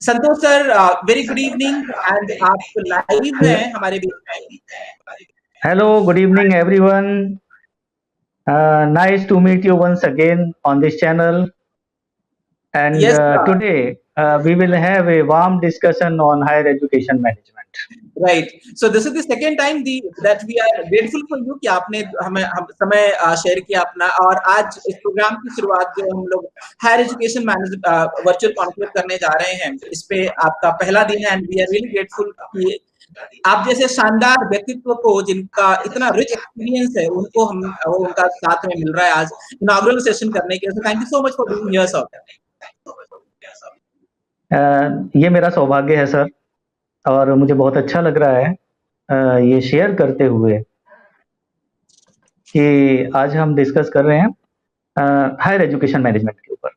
Santosh sir, very good evening and आप live हैं हमारे बीच में। Hello, good evening, everyone. Nice to meet you once again on this channel. And Yes, sir. today we will have a warm discussion on higher education management. Right. So this is the second time that we are grateful for you कि आपने हमें समय share किया अपना, और आज इस programme की शुरुआत जो हम लोग higher education management virtual conclave करने जा रहे हैं, इस पे आपका पहला दिन है and we are really grateful कि आप जैसे शानदार व्यक्तित्व को, जिनका इतना रिच एक्सपीरियंस है, उनको उनका साथ में मिल रहा है आज इनॉग्रल सेशन करने के लिए। Thank you so much for being here sir. ये मेरा सौभाग्य है सर, और मुझे बहुत अच्छा लग रहा है ये शेयर करते हुए कि आज हम डिस्कस कर रहे हैं हायर एजुकेशन मैनेजमेंट के ऊपर,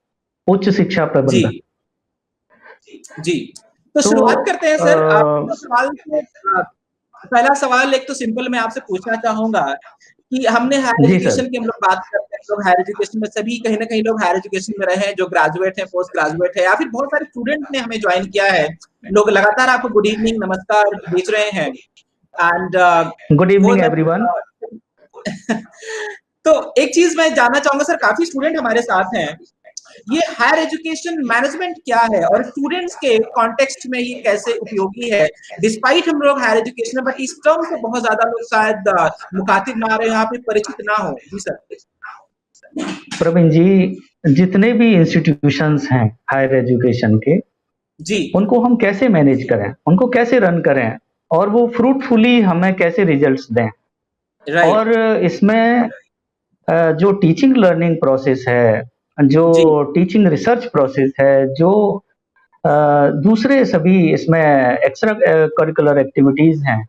उच्च शिक्षा प्रबंधन। जी, तो शुरुआत करते हैं सर। आपको सवाल से पहला सवाल एक तो सिंपल मैं आपसे पूछना चाहूंगा कि हमने हायर एजुकेशन की हम लोग बात करते हैं, लोग हायर एजुकेशन में सभी कहीं ना कहीं लोग हायर एजुकेशन में रहे हैं, जो ग्रेजुएट हैं, पोस्ट ग्रेजुएट है, या फिर बहुत सारे स्टूडेंट ने हमें ज्वाइन किया है। लोग लगातार आपको गुड इवनिंग, नमस्कार भेज रहे हैं एंड गुड इवनिंग एवरीवन। तो एक चीज मैं जानना चाहूंगा सर, काफी स्टूडेंट हमारे साथ हैं, ये हायर एजुकेशन मैनेजमेंट क्या है और स्टूडेंट्स के कॉन्टेक्स्ट में ये कैसे उपयोगी है? डिस्पाइट हम लोग हायर एजुकेशन में, बट इस टर्म से बहुत ज्यादा लोग शायद मुखातिब ना रहे, यहाँ पे परिचित ना हो। जी सर। प्रवीण जी, जितने भी इंस्टीट्यूशंस हैं हायर एजुकेशन के जी, उनको हम कैसे मैनेज करें, उनको कैसे रन करें, और वो फ्रूटफुली हमें कैसे रिजल्ट्स दें। और इसमें जो टीचिंग लर्निंग प्रोसेस है, जो टीचिंग रिसर्च प्रोसेस है, जो दूसरे सभी इसमें एक्स्ट्रा करिकुलर एक्टिविटीज हैं,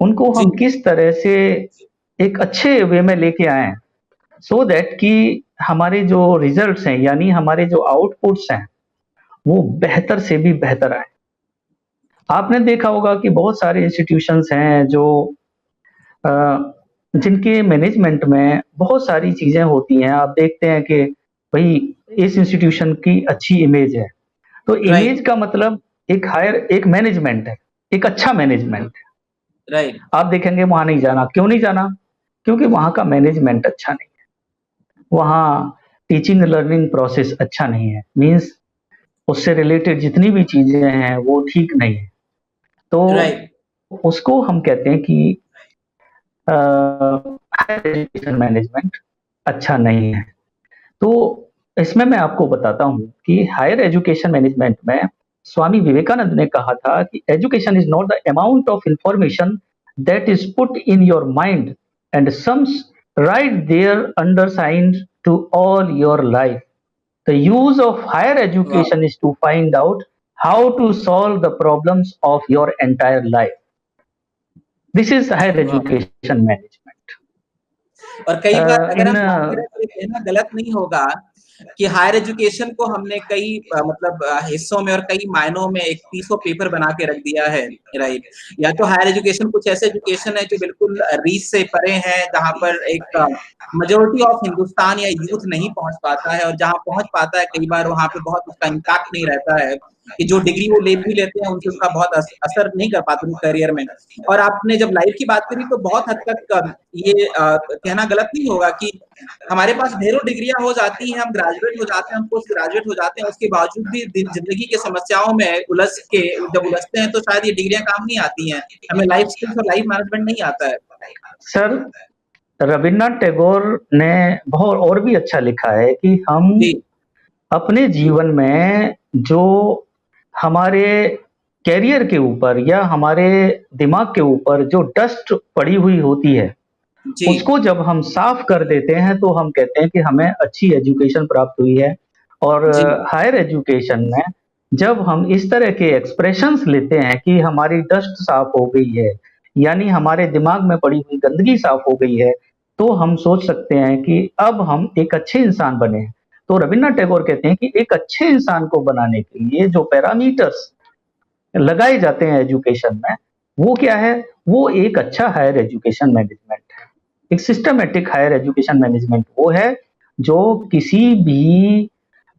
उनको हम किस तरह से एक अच्छे वे में लेके आए सो दैट कि हमारे जो रिजल्ट्स हैं, यानी हमारे जो आउटपुट्स हैं, वो बेहतर से भी बेहतर आए। आपने देखा होगा कि बहुत सारे इंस्टीट्यूशंस हैं जो जिनके मैनेजमेंट में बहुत सारी चीजें होती हैं। आप देखते हैं कि भाई इस इंस्टीट्यूशन की अच्छी इमेज है, तो इमेज का मतलब एक मैनेजमेंट है, एक अच्छा मैनेजमेंट है। आप देखेंगे वहां नहीं जाना, क्यों नहीं जाना? क्योंकि वहां का मैनेजमेंट अच्छा नहीं है, वहां टीचिंग लर्निंग प्रोसेस अच्छा नहीं है, मींस उससे रिलेटेड जितनी भी चीजें हैं वो ठीक नहीं है। तो उसको हम कहते हैं कि हायर एजुकेशन मैनेजमेंट अच्छा नहीं है। तो इसमें मैं आपको बताता हूं कि हायर एजुकेशन मैनेजमेंट में स्वामी विवेकानंद ने कहा था कि education is not the amount of information that is put in your mind and sums right there undersigned to all your life. The use of higher education is to find out how to solve the problems of your entire life. This is higher education management. और कई बार अगर हम बात करें तो कहना गलत नहीं होगा कि हायर एजुकेशन को हमने कई मतलब हिस्सों में और कई मायनों में एक पीस ऑफ पेपर बना के रख दिया है, राइट? या तो हायर एजुकेशन कुछ ऐसे एजुकेशन है जो बिल्कुल रीच से परे हैं, जहां पर एक मेजोरिटी ऑफ हिंदुस्तान या यूथ नहीं पहुंच पाता है, और जहां पहुंच पाता है कई बार वहां पे बहुत उसका इम्पैक्ट नहीं रहता है, कि जो डिग्री वो ले भी लेते हैं उनसे उसका बहुत असर नहीं कर पाते उनके करियर में। और आपने जब लाइफ की बात करी तो बहुत हद तक ये कहना गलत नहीं होगा कि हमारे पास ढेरों डिग्रियां हो जाती हैं, हम ग्रेजुएट हो जाते हैं, हम पोस्ट ग्रेजुएट हो जाते हैं, उसके बावजूद भी जिंदगी के समस्याओं में जब उलझते हैं तो शायद ये डिग्रियां काम नहीं आती हैं, हमें लाइफ स्किल्स और लाइफ मैनेजमेंट नहीं आता है। सर, रविन्द्रनाथ टैगोर ने बहुत और भी अच्छा लिखा है कि हम अपने जीवन में जो हमारे कैरियर के ऊपर या हमारे दिमाग के ऊपर जो डस्ट पड़ी हुई होती है, उसको जब हम साफ कर देते हैं तो हम कहते हैं कि हमें अच्छी एजुकेशन प्राप्त हुई है। और हायर एजुकेशन में जब हम इस तरह के एक्सप्रेशंस लेते हैं कि हमारी डस्ट साफ हो गई है, यानी हमारे दिमाग में पड़ी हुई गंदगी साफ हो गई है, तो हम सोच सकते हैं कि अब हम एक अच्छे इंसान बने। तो रविन्द्रनाथ टैगोर कहते हैं कि एक अच्छे इंसान को बनाने के लिए जो पैरामीटर्स लगाए जाते हैं एजुकेशन में, वो क्या है? वो एक अच्छा हायर एजुकेशन मैनेजमेंट है। एक सिस्टमेटिक हायर एजुकेशन मैनेजमेंट वो है जो किसी भी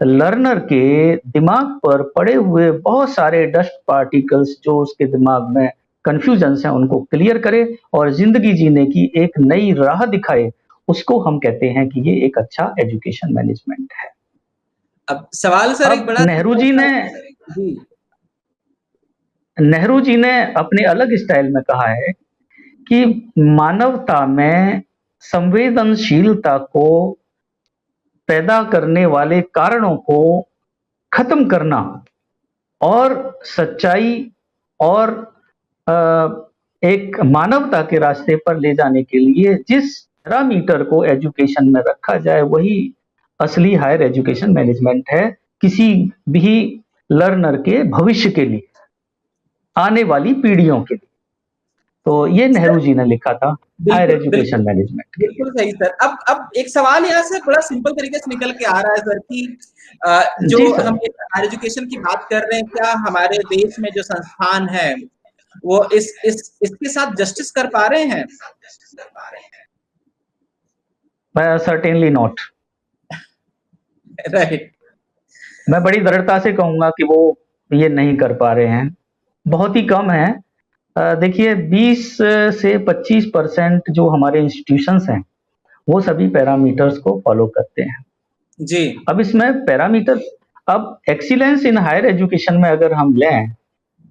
लर्नर के दिमाग पर पड़े हुए बहुत सारे डस्ट पार्टिकल्स जो उसके दिमाग में कंफ्यूजन्स हैं उनको क्लियर करे और जिंदगी जीने की एक नई राह दिखाए, उसको हम कहते हैं कि ये एक अच्छा एजुकेशन मैनेजमेंट है। अब सवाल सर एक अब बड़ा जी नेहरू जी ने अपने अलग स्टाइल में कहा है कि मानवता में संवेदनशीलता को पैदा करने वाले कारणों को खत्म करना और सच्चाई और एक मानवता के रास्ते पर ले जाने के लिए जिस पैरामीटर को एजुकेशन में रखा जाए वही असली हायर एजुकेशन मैनेजमेंट है, किसी भी लर्नर के भविष्य के लिए, आने वाली पीढ़ियों के लिए। तो ये नेहरू जी ने लिखा था हायर एजुकेशन मैनेजमेंट। बिल्कुल सही सर। अब एक सवाल यहाँ से बड़ा सिंपल तरीके से निकल के आ रहा है सर कि जो हम हायर एजुकेशन की बात कर रहे हैं, क्या हमारे देश में जो संस्थान है वो इसके साथ जस्टिस कर पा रहे हैं? Certainly not. राइट। मैं बड़ी दृढ़ता से कहूंगा कि वो ये नहीं कर पा रहे हैं, बहुत ही कम है। देखिए 20 से 25% जो हमारे इंस्टीट्यूशंस हैं वो सभी पैरामीटर्स को फॉलो करते हैं जी। अब इसमें पैरामीटर, अब एक्सीलेंस इन हायर एजुकेशन में अगर हम लें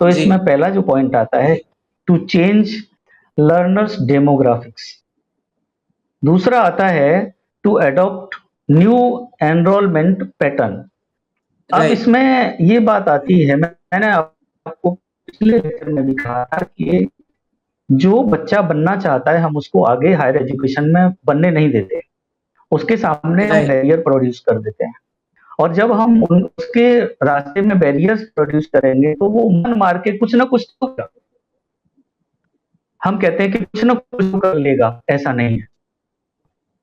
तो इसमें पहला जो पॉइंट आता है टू चेंज लर्नर्स डेमोग्राफिक्स, दूसरा आता है to adopt new enrolment pattern. अब इसमें ये बात आती है, मैंने आपको पिछले लेक्चर में भी कहा था कि जो बच्चा बनना चाहता है हम उसको आगे हायर एजुकेशन में बनने नहीं देते, उसके सामने हम बैरियर प्रोड्यूस कर देते हैं और जब हम उसके रास्ते में बैरियर्स प्रोड्यूस करेंगे तो वो मन मार के कुछ ना कुछ तो हम कहते हैं कि कुछ ना कुछ कर लेगा, ऐसा नहीं है,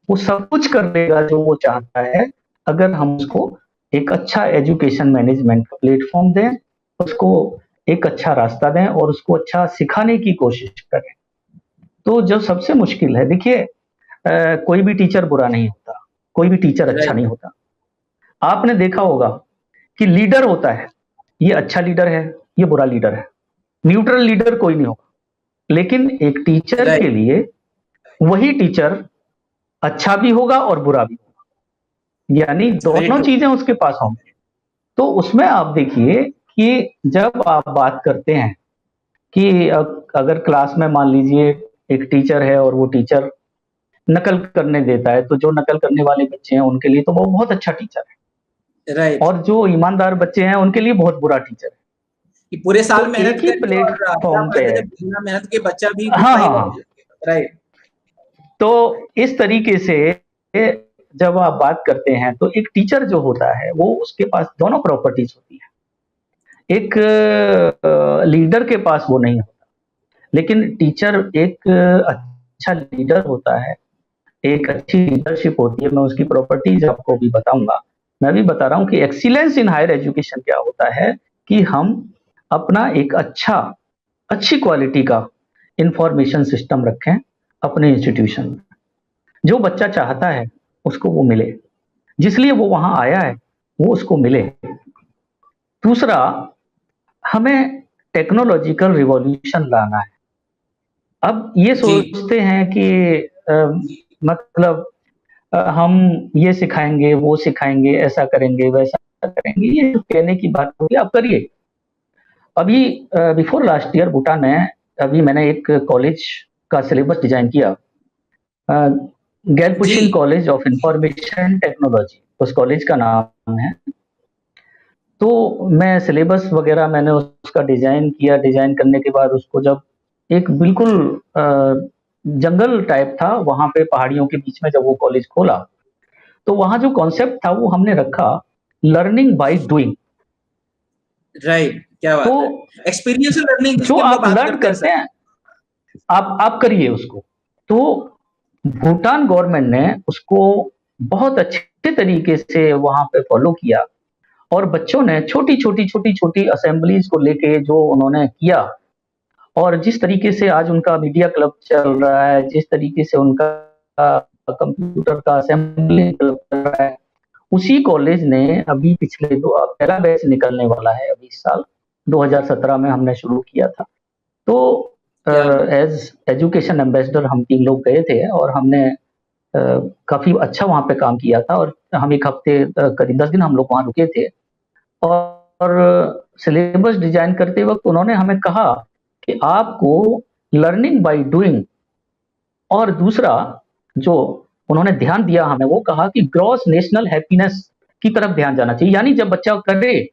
वो सब कुछ कर लेगा जो वो चाहता है अगर हम उसको एक अच्छा एजुकेशन मैनेजमेंट का प्लेटफॉर्म दें, उसको एक अच्छा रास्ता दें और उसको अच्छा सिखाने की कोशिश करें। तो जो सबसे मुश्किल है, देखिए कोई भी टीचर बुरा नहीं होता, कोई भी टीचर अच्छा नहीं होता। आपने देखा होगा कि लीडर होता है, ये अच्छा लीडर है, ये बुरा लीडर है, न्यूट्रल लीडर कोई नहीं होगा, लेकिन एक टीचर के लिए वही टीचर अच्छा भी होगा और बुरा भी होगा, यानी दोनों चीजें उसके पास होंगी। तो उसमें आप देखिए कि जब आप बात करते हैं कि अगर क्लास में मान लीजिए एक टीचर है और वो टीचर नकल करने देता है, तो जो नकल करने वाले बच्चे हैं उनके लिए तो वो बहुत अच्छा टीचर है, और जो ईमानदार बच्चे हैं उनके लिए बहुत बुरा टीचर है कि पूरे साल तो एक ही प्लेटफॉर्म पे बिना मेहनत के बच्चा भी राइट। तो इस तरीके से जब आप बात करते हैं तो एक टीचर जो होता है वो उसके पास दोनों प्रॉपर्टीज होती है, एक लीडर के पास वो नहीं होता, लेकिन टीचर एक अच्छा लीडर होता है, एक अच्छी लीडरशिप होती है। मैं उसकी प्रॉपर्टीज आपको भी बताऊंगा। मैं भी बता रहा हूं कि एक्सीलेंस इन हायर एजुकेशन क्या होता है कि हम अपना एक अच्छी क्वालिटी का इंफॉर्मेशन सिस्टम रखें अपने इंस्टीट्यूशन में, जो बच्चा चाहता है उसको वो मिले, जिसलिए वो वहां आया है वो उसको मिले। दूसरा, हमें टेक्नोलॉजिकल रिवॉल्यूशन लाना है। अब ये सोचते हैं कि मतलब हम ये सिखाएंगे वो सिखाएंगे, ऐसा करेंगे वैसा करेंगे, ये कहने की बात होगी, आप करिए। अभी बिफोर लास्ट ईयर भूटान में अभी मैंने एक कॉलेज का सिलेबस डिजाइन किया, गैलपुशिन कॉलेज ऑफ इंफॉर्मेशन टेक्नोलॉजी उस कॉलेज का नाम है। तो मैं सिलेबस वगैरह मैंने उसका डिजाइन किया, डिजाइन करने के बाद उसको जब एक बिल्कुल जंगल टाइप था वहां पे पहाड़ियों के बीच में जब वो कॉलेज खोला तो वहां जो कॉन्सेप्ट था वो हमने रखा लर्निंग बाय डूइंग। राइट, क्या बात है, एक्सपीरियंशियल लर्निंग जो आप लर्न करते हैं आप करिए उसको। तो भूटान गवर्नमेंट ने उसको बहुत अच्छे तरीके से वहां पे फॉलो किया और बच्चों ने छोटी छोटी असेंबलीज को लेके जो उन्होंने किया और जिस तरीके से आज उनका मीडिया क्लब चल रहा है, जिस तरीके से उनका कंप्यूटर का असेंबली क्लब चल रहा है, उसी कॉलेज ने अभी पहला बैच निकलने वाला है अभी इस साल, 2017 में हमने शुरू किया था। तो एज एजुकेशन एम्बेसडर हम 3 लोग गए थे और हमने काफी अच्छा वहाँ पे काम किया था, और हम 1 हफ्ते करीब 10 दिन हम लोग वहाँ रुके थे। और सिलेबस डिजाइन करते वक्त उन्होंने हमें कहा कि आपको लर्निंग बाय डूइंग, और दूसरा जो उन्होंने ध्यान दिया हमें, वो कहा कि ग्रॉस नेशनल हैप्पीनेस की तरफ ध्यान जाना चाहिए। यानी जब बच्चा करे,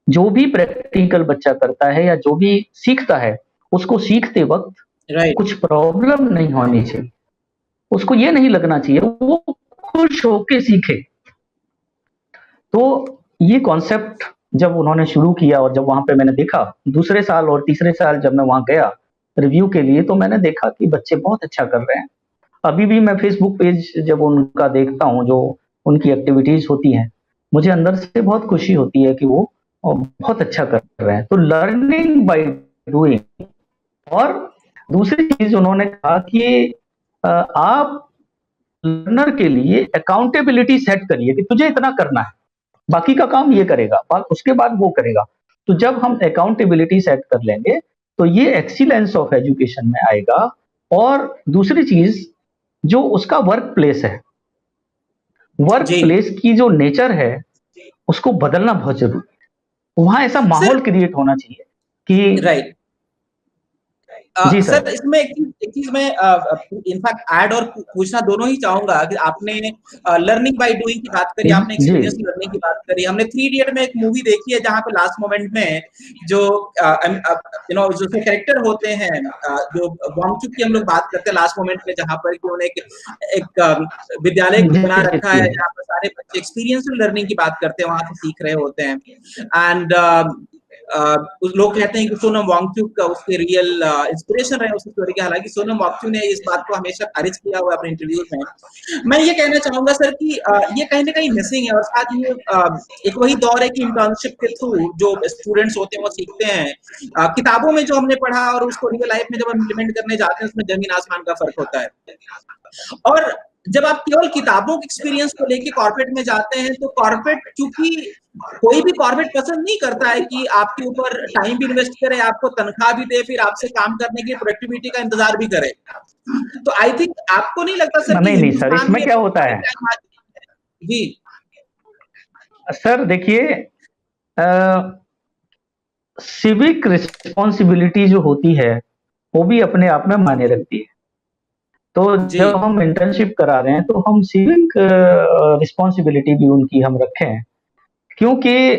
जो भी प्रैक्टिकल बच्चा करता है या जो भी सीखता है, उसको सीखते वक्त राइट कुछ प्रॉब्लम नहीं होनी चाहिए, उसको ये नहीं लगना चाहिए, वो खुश होके सीखे। तो ये कॉन्सेप्ट जब उन्होंने शुरू किया और जब वहां पे मैंने देखा, दूसरे साल और तीसरे साल जब मैं वहां गया रिव्यू के लिए, तो मैंने देखा कि बच्चे बहुत अच्छा कर रहे हैं। अभी भी मैं फेसबुक पेज जब उनका देखता हूँ, जो उनकी एक्टिविटीज होती हैं, मुझे अंदर से बहुत खुशी होती है कि वो बहुत अच्छा कर रहे हैं। तो लर्निंग बाय डूइंग। और दूसरी चीज उन्होंने कहा कि आप लर्नर के लिए अकाउंटेबिलिटी सेट करिए कि तुझे इतना करना है, बाकी का काम ये करेगा, उसके बाद वो करेगा। तो जब हम अकाउंटेबिलिटी सेट कर लेंगे तो ये एक्सीलेंस ऑफ एजुकेशन में आएगा। और दूसरी चीज, जो उसका वर्क प्लेस है, वर्क जी प्लेस की जो नेचर है, उसको बदलना बहुत जरूरी है। वहां ऐसा सर। माहौल क्रिएट होना चाहिए कि राइट जी सर, सर। इसमें एक चीज मैं इनफैक्ट ऐड और पूछना दोनों ही चाहूंगा कि आपने लर्निंग बाय डूइंग की बात करी, आपने जी एक्सपीरियंस लर्निंग की बात करी। हमने 3 इडियट में एक मूवी देखी है जहां पे लास्ट मोमेंट में जो जो कैरेक्टर होते हैं, जो वांगचुक की हम लोग बात करते हैं लास्ट मोमेंट में, जहां पर कि उन्होंने एक विद्यालय जी बना रखा है जी जहां पर सारे बच्चे एक्सपीरियंशियल लर्निंग की बात करते हैं, वहां से सीख रहे होते हैं। एंड लोग कहते हैं कि सोनम वांगचुक का उसके रियल इंस्पिरेशन रहे उस स्टोरी के। हालांकि सोनम वांगचुक ने इस बात को हमेशा खारिज किया हुआ अपने इंटरव्यूज में। मैं ये कहना चाहूंगा सर कि ये कहीं ना कहीं मिसिंग है, और साथ ये एक वही दौर है कि इंटर्नशिप के थ्रू जो स्टूडेंट्स होते हैं वो सीखते हैं। किताबों में जो हमने पढ़ा और उसको रियल लाइफ में जब हम इम्प्लीमेंट करने जाते हैं, उसमें जमीन आसमान का फर्क होता है। और जब आप केवल किताबों के एक्सपीरियंस को लेके कॉर्पोरेट में जाते हैं, तो कॉर्पोरेट, क्योंकि कोई भी कॉर्पोरेट पसंद नहीं करता है कि आपके ऊपर टाइम भी इन्वेस्ट करे, आपको तनख्वाह भी दे, फिर आपसे काम करने की प्रोडक्टिविटी का इंतजार भी करे। तो आई थिंक आपको नहीं लगता सर कि नहीं नहीं सर, हिंदुस्तान इसमें में क्या होता है जी सर, देखिए, सिविक रिस्पॉन्सिबिलिटी जो होती है, वो भी अपने आप में मायने रखती है। तो जी जब हम इंटर्नशिप करा रहे हैं, तो हम सिविक रिस्पॉन्सिबिलिटी भी उनकी हम रखें हैं। क्योंकि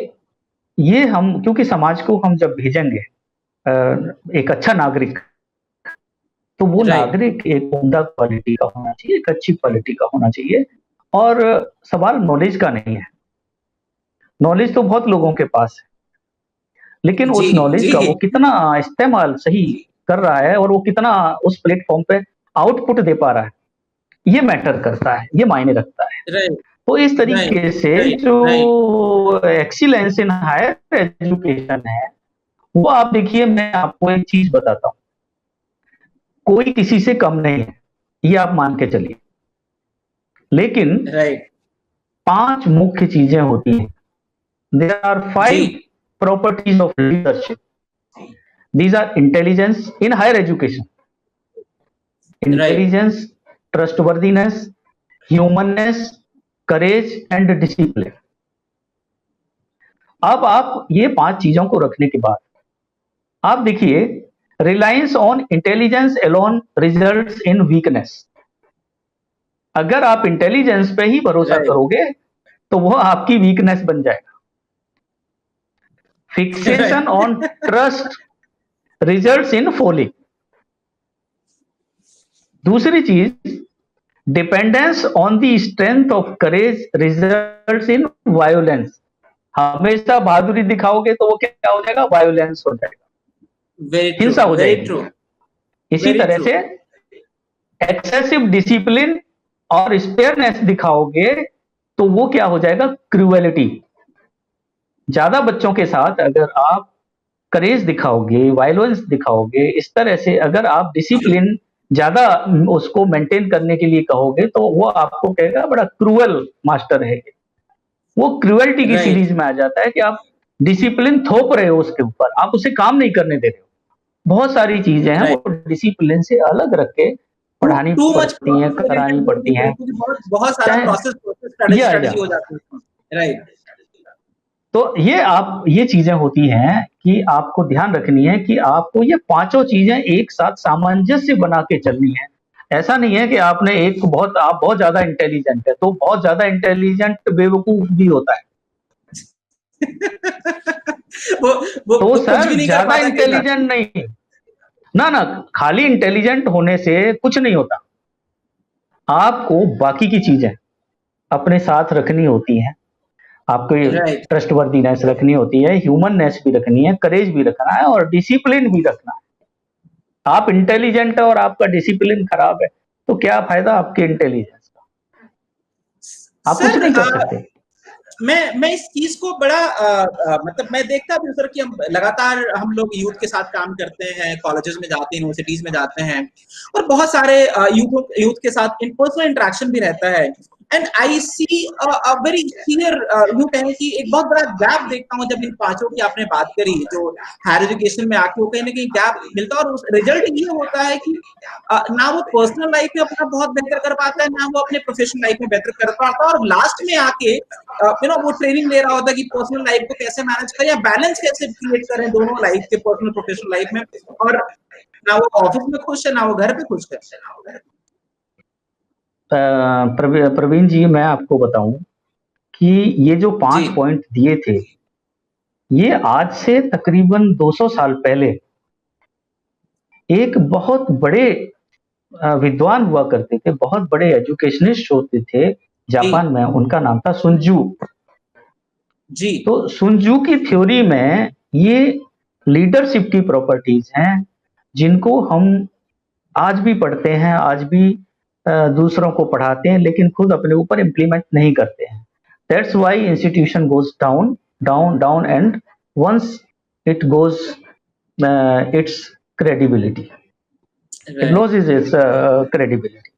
क्योंकि समाज को हम जब भेजेंगे एक अच्छा नागरिक, तो वो राइट नागरिक एक उम्दा क्वालिटी का होना चाहिए, एक अच्छी क्वालिटी का होना चाहिए। और सवाल नॉलेज का नहीं है। नॉलेज तो बहुत लोगों के पास है, लेकिन जी उस नॉलेज जी का वो कितना इस्तेमाल सही कर रहा है, और वो कितना उस प्लेटफॉर्म पे आउटपुट दे पा रहा है, ये मैटर करता है, ये मायने रखता है। राइट तो इस राइट तरीके से जो right excellence in higher education है, वो आप देखिए, मैं आपको एक चीज बताता हूँ, कोई किसी से कम नहीं है, ये आप मान के चलिए। लेकिन राइट 5 मुख्य चीजें होती हैं। There are G 5 properties of leadership. These are intelligence in higher education, right intelligence, trustworthiness, humanness, courage and discipline. अब आप ये 5 चीजों को रखने के बाद आप देखिए, reliance on intelligence alone results in weakness. अगर आप इंटेलिजेंस पे ही भरोसा राइट करोगे, तो वो आपकी वीकनेस बन जाएगा। Fixation on trust results in falling. दूसरी चीज, dependence on the strength of courage results in violence. हमेशा बहादुरी दिखाओगे तो वो क्या हो जाएगा? वायोलेंस हो जाएगा, वेरी ट्रू हिंसा हो वेरी जाएगी। ट्रू इसी वेरी तरह ट्रू से एक्सेसिव डिसिप्लिन और स्पेयरनेस दिखाओगे तो वो क्या हो जाएगा? क्रूएलिटी। ज्यादा बच्चों के साथ अगर आप करेज दिखाओगे, वायलेंस दिखाओगे, इस तरह से अगर आप डिसिप्लिन ज्यादा उसको मेंटेन करने के लिए कहोगे, तो वो आपको कहेगा बड़ा क्रूअल मास्टर है। वो क्रुएल्टी की राइट, सीरीज में आ जाता है कि आप डिसिप्लिन थोप रहे हो उसके ऊपर, आप उसे काम नहीं करने दे रहे हो। बहुत सारी चीजें हैं वो राइट। डिसिप्लिन से अलग रख के टू पढ़ानी टू मच पड़ती हैं, प्रोसेस करानी ओरिएंटेड नहीं पड़ती करें हैं। क्योंकि बहुत बहुत सारा चाहे प्रोसेस प्रोसेस स्ट्रेटजी या स्ट्रेटजी हो जाती है उसमें। राइट, तो ये चीजें होती हैं कि आपको ध्यान रखनी है कि आपको ये पांचों चीजें एक साथ सामंजस्य बना के चलनी है। ऐसा नहीं है कि आपने एक को बहुत आप बहुत ज्यादा इंटेलिजेंट है तो बहुत ज्यादा इंटेलिजेंट बेवकूफ भी होता है। वो वो तो वो कुछ सर भी नहीं कर ज्यादा पाता कई बार। इंटेलिजेंट नहीं, ना ना, खाली इंटेलिजेंट होने से कुछ नहीं होता। आपको बाकी की चीजें अपने साथ रखनी होती हैं। आपको राइट, ट्रस्टवर्दीनेस रखनी होती है, ह्यूमननेस भी रखनी है, करेज भी रखना है और डिसिप्लिन भी रखना है। आप इंटेलिजेंट है और आपका डिसिप्लिन खराब है तो क्या फायदा आपके इंटेलिजेंस का? आप कुछ सर। नहीं कर सकते। मैं इस चीज को बड़ा मतलब मैं देखता भी हूँ सर कि हम लगातार हम लोग यूथ के साथ काम करते हैं, कॉलेजेस में जाते हैं, यूनिवर्सिटीज में जाते हैं, और बहुत सारे यूथ यूथ के साथ इन पर्सनल इंटरेक्शन भी रहता है। And I see very clear, यूं कहें कि एक बहुत बड़ा गैप देखता हूँ जब इन पांचों की आपने बात करी, जो हायर एजुकेशन में आके वो कहीं ना कहीं गैप मिलता है, और उस रिजल्ट ये होता है कि ना वो पर्सनल लाइफ में अपना बहुत बेहतर कर पाता है, ना वो अपने प्रोफेशनल लाइफ में बेहतर कर पाता है, और लास्ट में आके वो ट्रेनिंग ले रहा होता है कि पर्सनल लाइफ को कैसे मैनेज करें या बैलेंस कैसे क्रिएट करें दोनों लाइफ के, पर्सनल प्रोफेशनल लाइफ में, और ना वो ऑफिस में खुश है ना वो घर पे खुश है। प्रवीण जी मैं आपको बताऊं कि ये जो जी 5 पॉइंट दिए थे ये आज से तकरीबन 200 साल पहले एक बहुत बड़े विद्वान हुआ करते थे, बहुत बड़े एजुकेशनिस्ट होते थे जी जापान में, उनका नाम था सुनजू। जी तो सुनजू की थ्योरी में ये लीडरशिप की प्रॉपर्टीज हैं जिनको हम आज भी पढ़ते हैं, आज भी दूसरों को पढ़ाते हैं, लेकिन खुद अपने ऊपर इम्प्लीमेंट नहीं करते हैं। That's why institution goes down down down and once it goes its credibility, it right. Loses its credibility.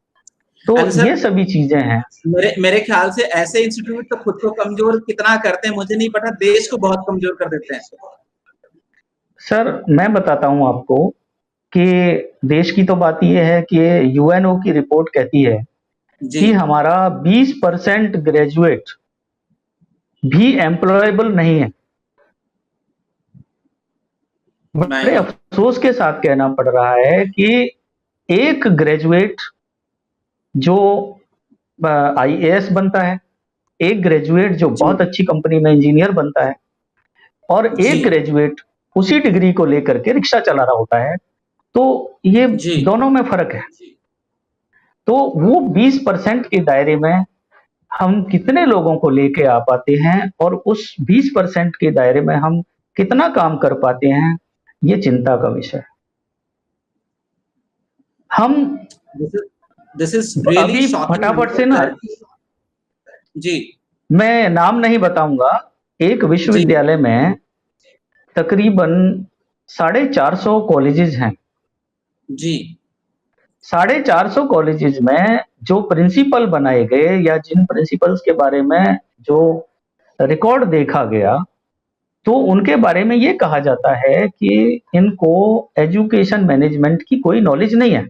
तो एंड सर, ये सभी चीजें हैं। मेरे मेरे ख्याल से ऐसे इंस्टीट्यूट तो खुद को कमजोर कितना करते हैं मुझे नहीं पता, देश को बहुत कमजोर कर देते हैं। सर मैं बताता हूं आपको कि देश की तो बात यह है कि यूएनओ की रिपोर्ट कहती है जी कि हमारा 20% ग्रेजुएट भी एम्प्लॉयबल नहीं है। माय बड़े गॉड। अफसोस के साथ कहना पड़ रहा है कि एक ग्रेजुएट जो आईएएस बनता है, एक ग्रेजुएट जो जी बहुत अच्छी कंपनी में इंजीनियर बनता है, और जी एक ग्रेजुएट उसी डिग्री को लेकर के रिक्शा चला रहा होता है। तो ये जी दोनों में फर्क है। तो वो 20% के दायरे में हम कितने लोगों को लेके आ पाते हैं और उस 20% के दायरे में हम कितना काम कर पाते हैं, ये चिंता का विषय है। हम दिस इज रियली अभी शॉकिंग फटाफट नंबर से ना, सर। जी मैं नाम नहीं बताऊंगा, एक जी विश्वविद्यालय में तकरीबन 450 कॉलेजेस हैं। जी 450 कॉलेजेस में जो प्रिंसिपल बनाए गए या जिन प्रिंसिपल्स के बारे में जो रिकॉर्ड देखा गया, तो उनके बारे में ये कहा जाता है कि इनको एजुकेशन मैनेजमेंट की कोई नॉलेज नहीं है,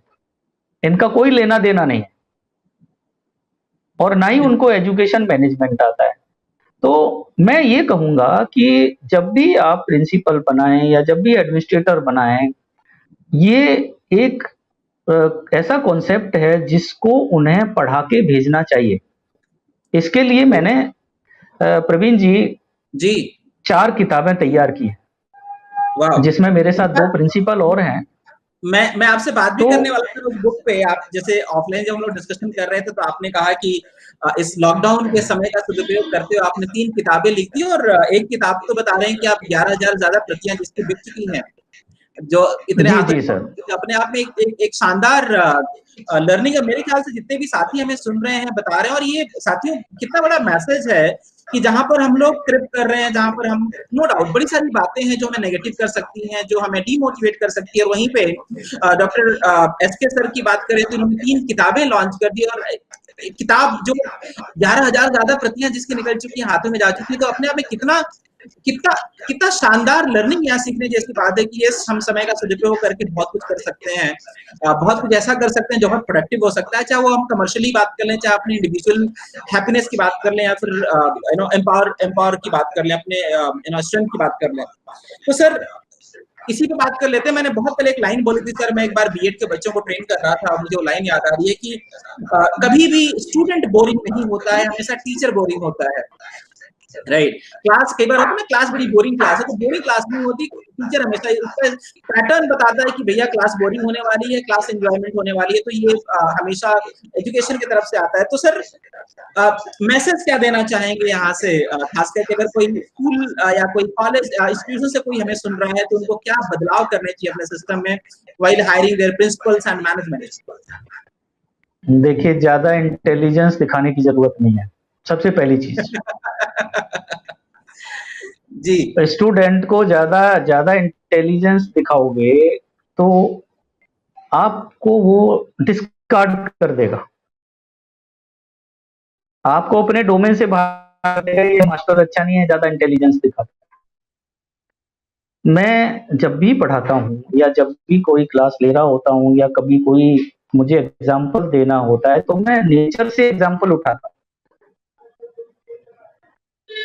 इनका कोई लेना देना नहीं है और ना ही उनको एजुकेशन मैनेजमेंट आता है। तो मैं ये कहूंगा कि जब भी आप प्रिंसिपल बनाएं या जब भी एडमिनिस्ट्रेटर बनाएं, ये एक ऐसा कॉन्सेप्ट है जिसको उन्हें पढ़ा के भेजना चाहिए। इसके लिए मैंने प्रवीण जी जी 4 किताबें तैयार की हैं, वाह। जिसमें मेरे साथ 2 प्रिंसिपल और हैं। मैं आपसे बात भी तो करने वाला था उस बुक पे। आप जैसे ऑफलाइन जब हम लोग डिस्कशन कर रहे थे तो आपने कहा कि इस लॉकडाउन के समय का सदुपयोग करते हुए आपने 3 किताबें लिखी, और एक किताब तो बता रहे हैं कि आप 11,000 ज्यादा प्रतियां जिसकी बिक चुकी हैं, जो इतने जी आंकड़े जी सर। अपने आप में एक शानदार लर्निंग है। मेरे ख्याल से जितने भी साथी हमें सुन रहे हैं, बता रहे हैं, और ये साथियों कितना बड़ा मैसेज है कि जहां पर हम लोग ट्रिप कर रहे हैं, जहां पर हम नो डाउट बड़ी सारी बातें हैं जो हमें नेगेटिव कर सकती हैं, जो हमें डीमोटिवेट कर सकती है, वहीं पे डॉक्टर एस के सर की बात करें तो उन्होंने 3 किताबें लॉन्च कर दी, और किताब जो 11,000 ज्यादा प्रतियां जिसकी निकल चुकी है, हाथों में जा चुकी है, तो अपने आप में कितना कितना कितना शानदार लर्निंग यहाँ सीखने जैसी बात है कि ये हम समय का सदुपयोग करके बहुत कुछ कर सकते हैं, बहुत कुछ ऐसा कर सकते हैं जो बहुत प्रोडक्टिव हो सकता है, चाहे वो हम कमर्शियली बात कर लें, चाहे अपनी इंडिविजुअल हैप्पीनेस की बात कर लें, या फिर एम्पावर की बात कर लें, अपने स्ट्रेंथ की बात कर लें। तो सर इसी पे बात कर लेते हैं। मैंने बहुत पहले एक लाइन बोली थी सर, मैं एक बार बीएड के बच्चों को ट्रेन कर रहा था, मुझे वो लाइन याद आ रही है कि कभी भी स्टूडेंट बोरिंग नहीं होता है, हमेशा टीचर बोरिंग होता है। राइट, क्लास कई बार होता है ना, क्लास बड़ी बोरिंग क्लास है, तो बोरिंग क्लास नहीं होती, टीचर हमेशा इसका पैटर्न बताता है कि भैया क्लास बोरिंग होने वाली है, क्लास एंजॉयमेंट होने वाली है, तो ये हमेशा एजुकेशन की तरफ से आता है। तो सर मैसेज क्या देना चाहेंगे यहाँ से, खास करके अगर कोई स्कूल या कोई कॉलेज इंस्टीट्यूशन से कोई हमें सुन रहा है, तो उनको क्या बदलाव करने चाहिए अपने सिस्टम में while hiring their principals and management? देखिए, ज्यादा इंटेलिजेंस दिखाने की जरूरत नहीं है, सबसे पहली चीज। जी, स्टूडेंट को ज्यादा ज्यादा इंटेलिजेंस दिखाओगे तो आपको वो डिस्कार्ड कर देगा, आपको अपने डोमेन से बाहर देगा, ये मास्टर अच्छा नहीं है, ज्यादा इंटेलिजेंस दिखाता है। मैं जब भी पढ़ाता हूँ या जब भी कोई क्लास ले रहा होता हूँ या कभी कोई मुझे एग्जाम्पल देना होता है, तो मैं नेचर से एग्जाम्पल उठाता हूँ।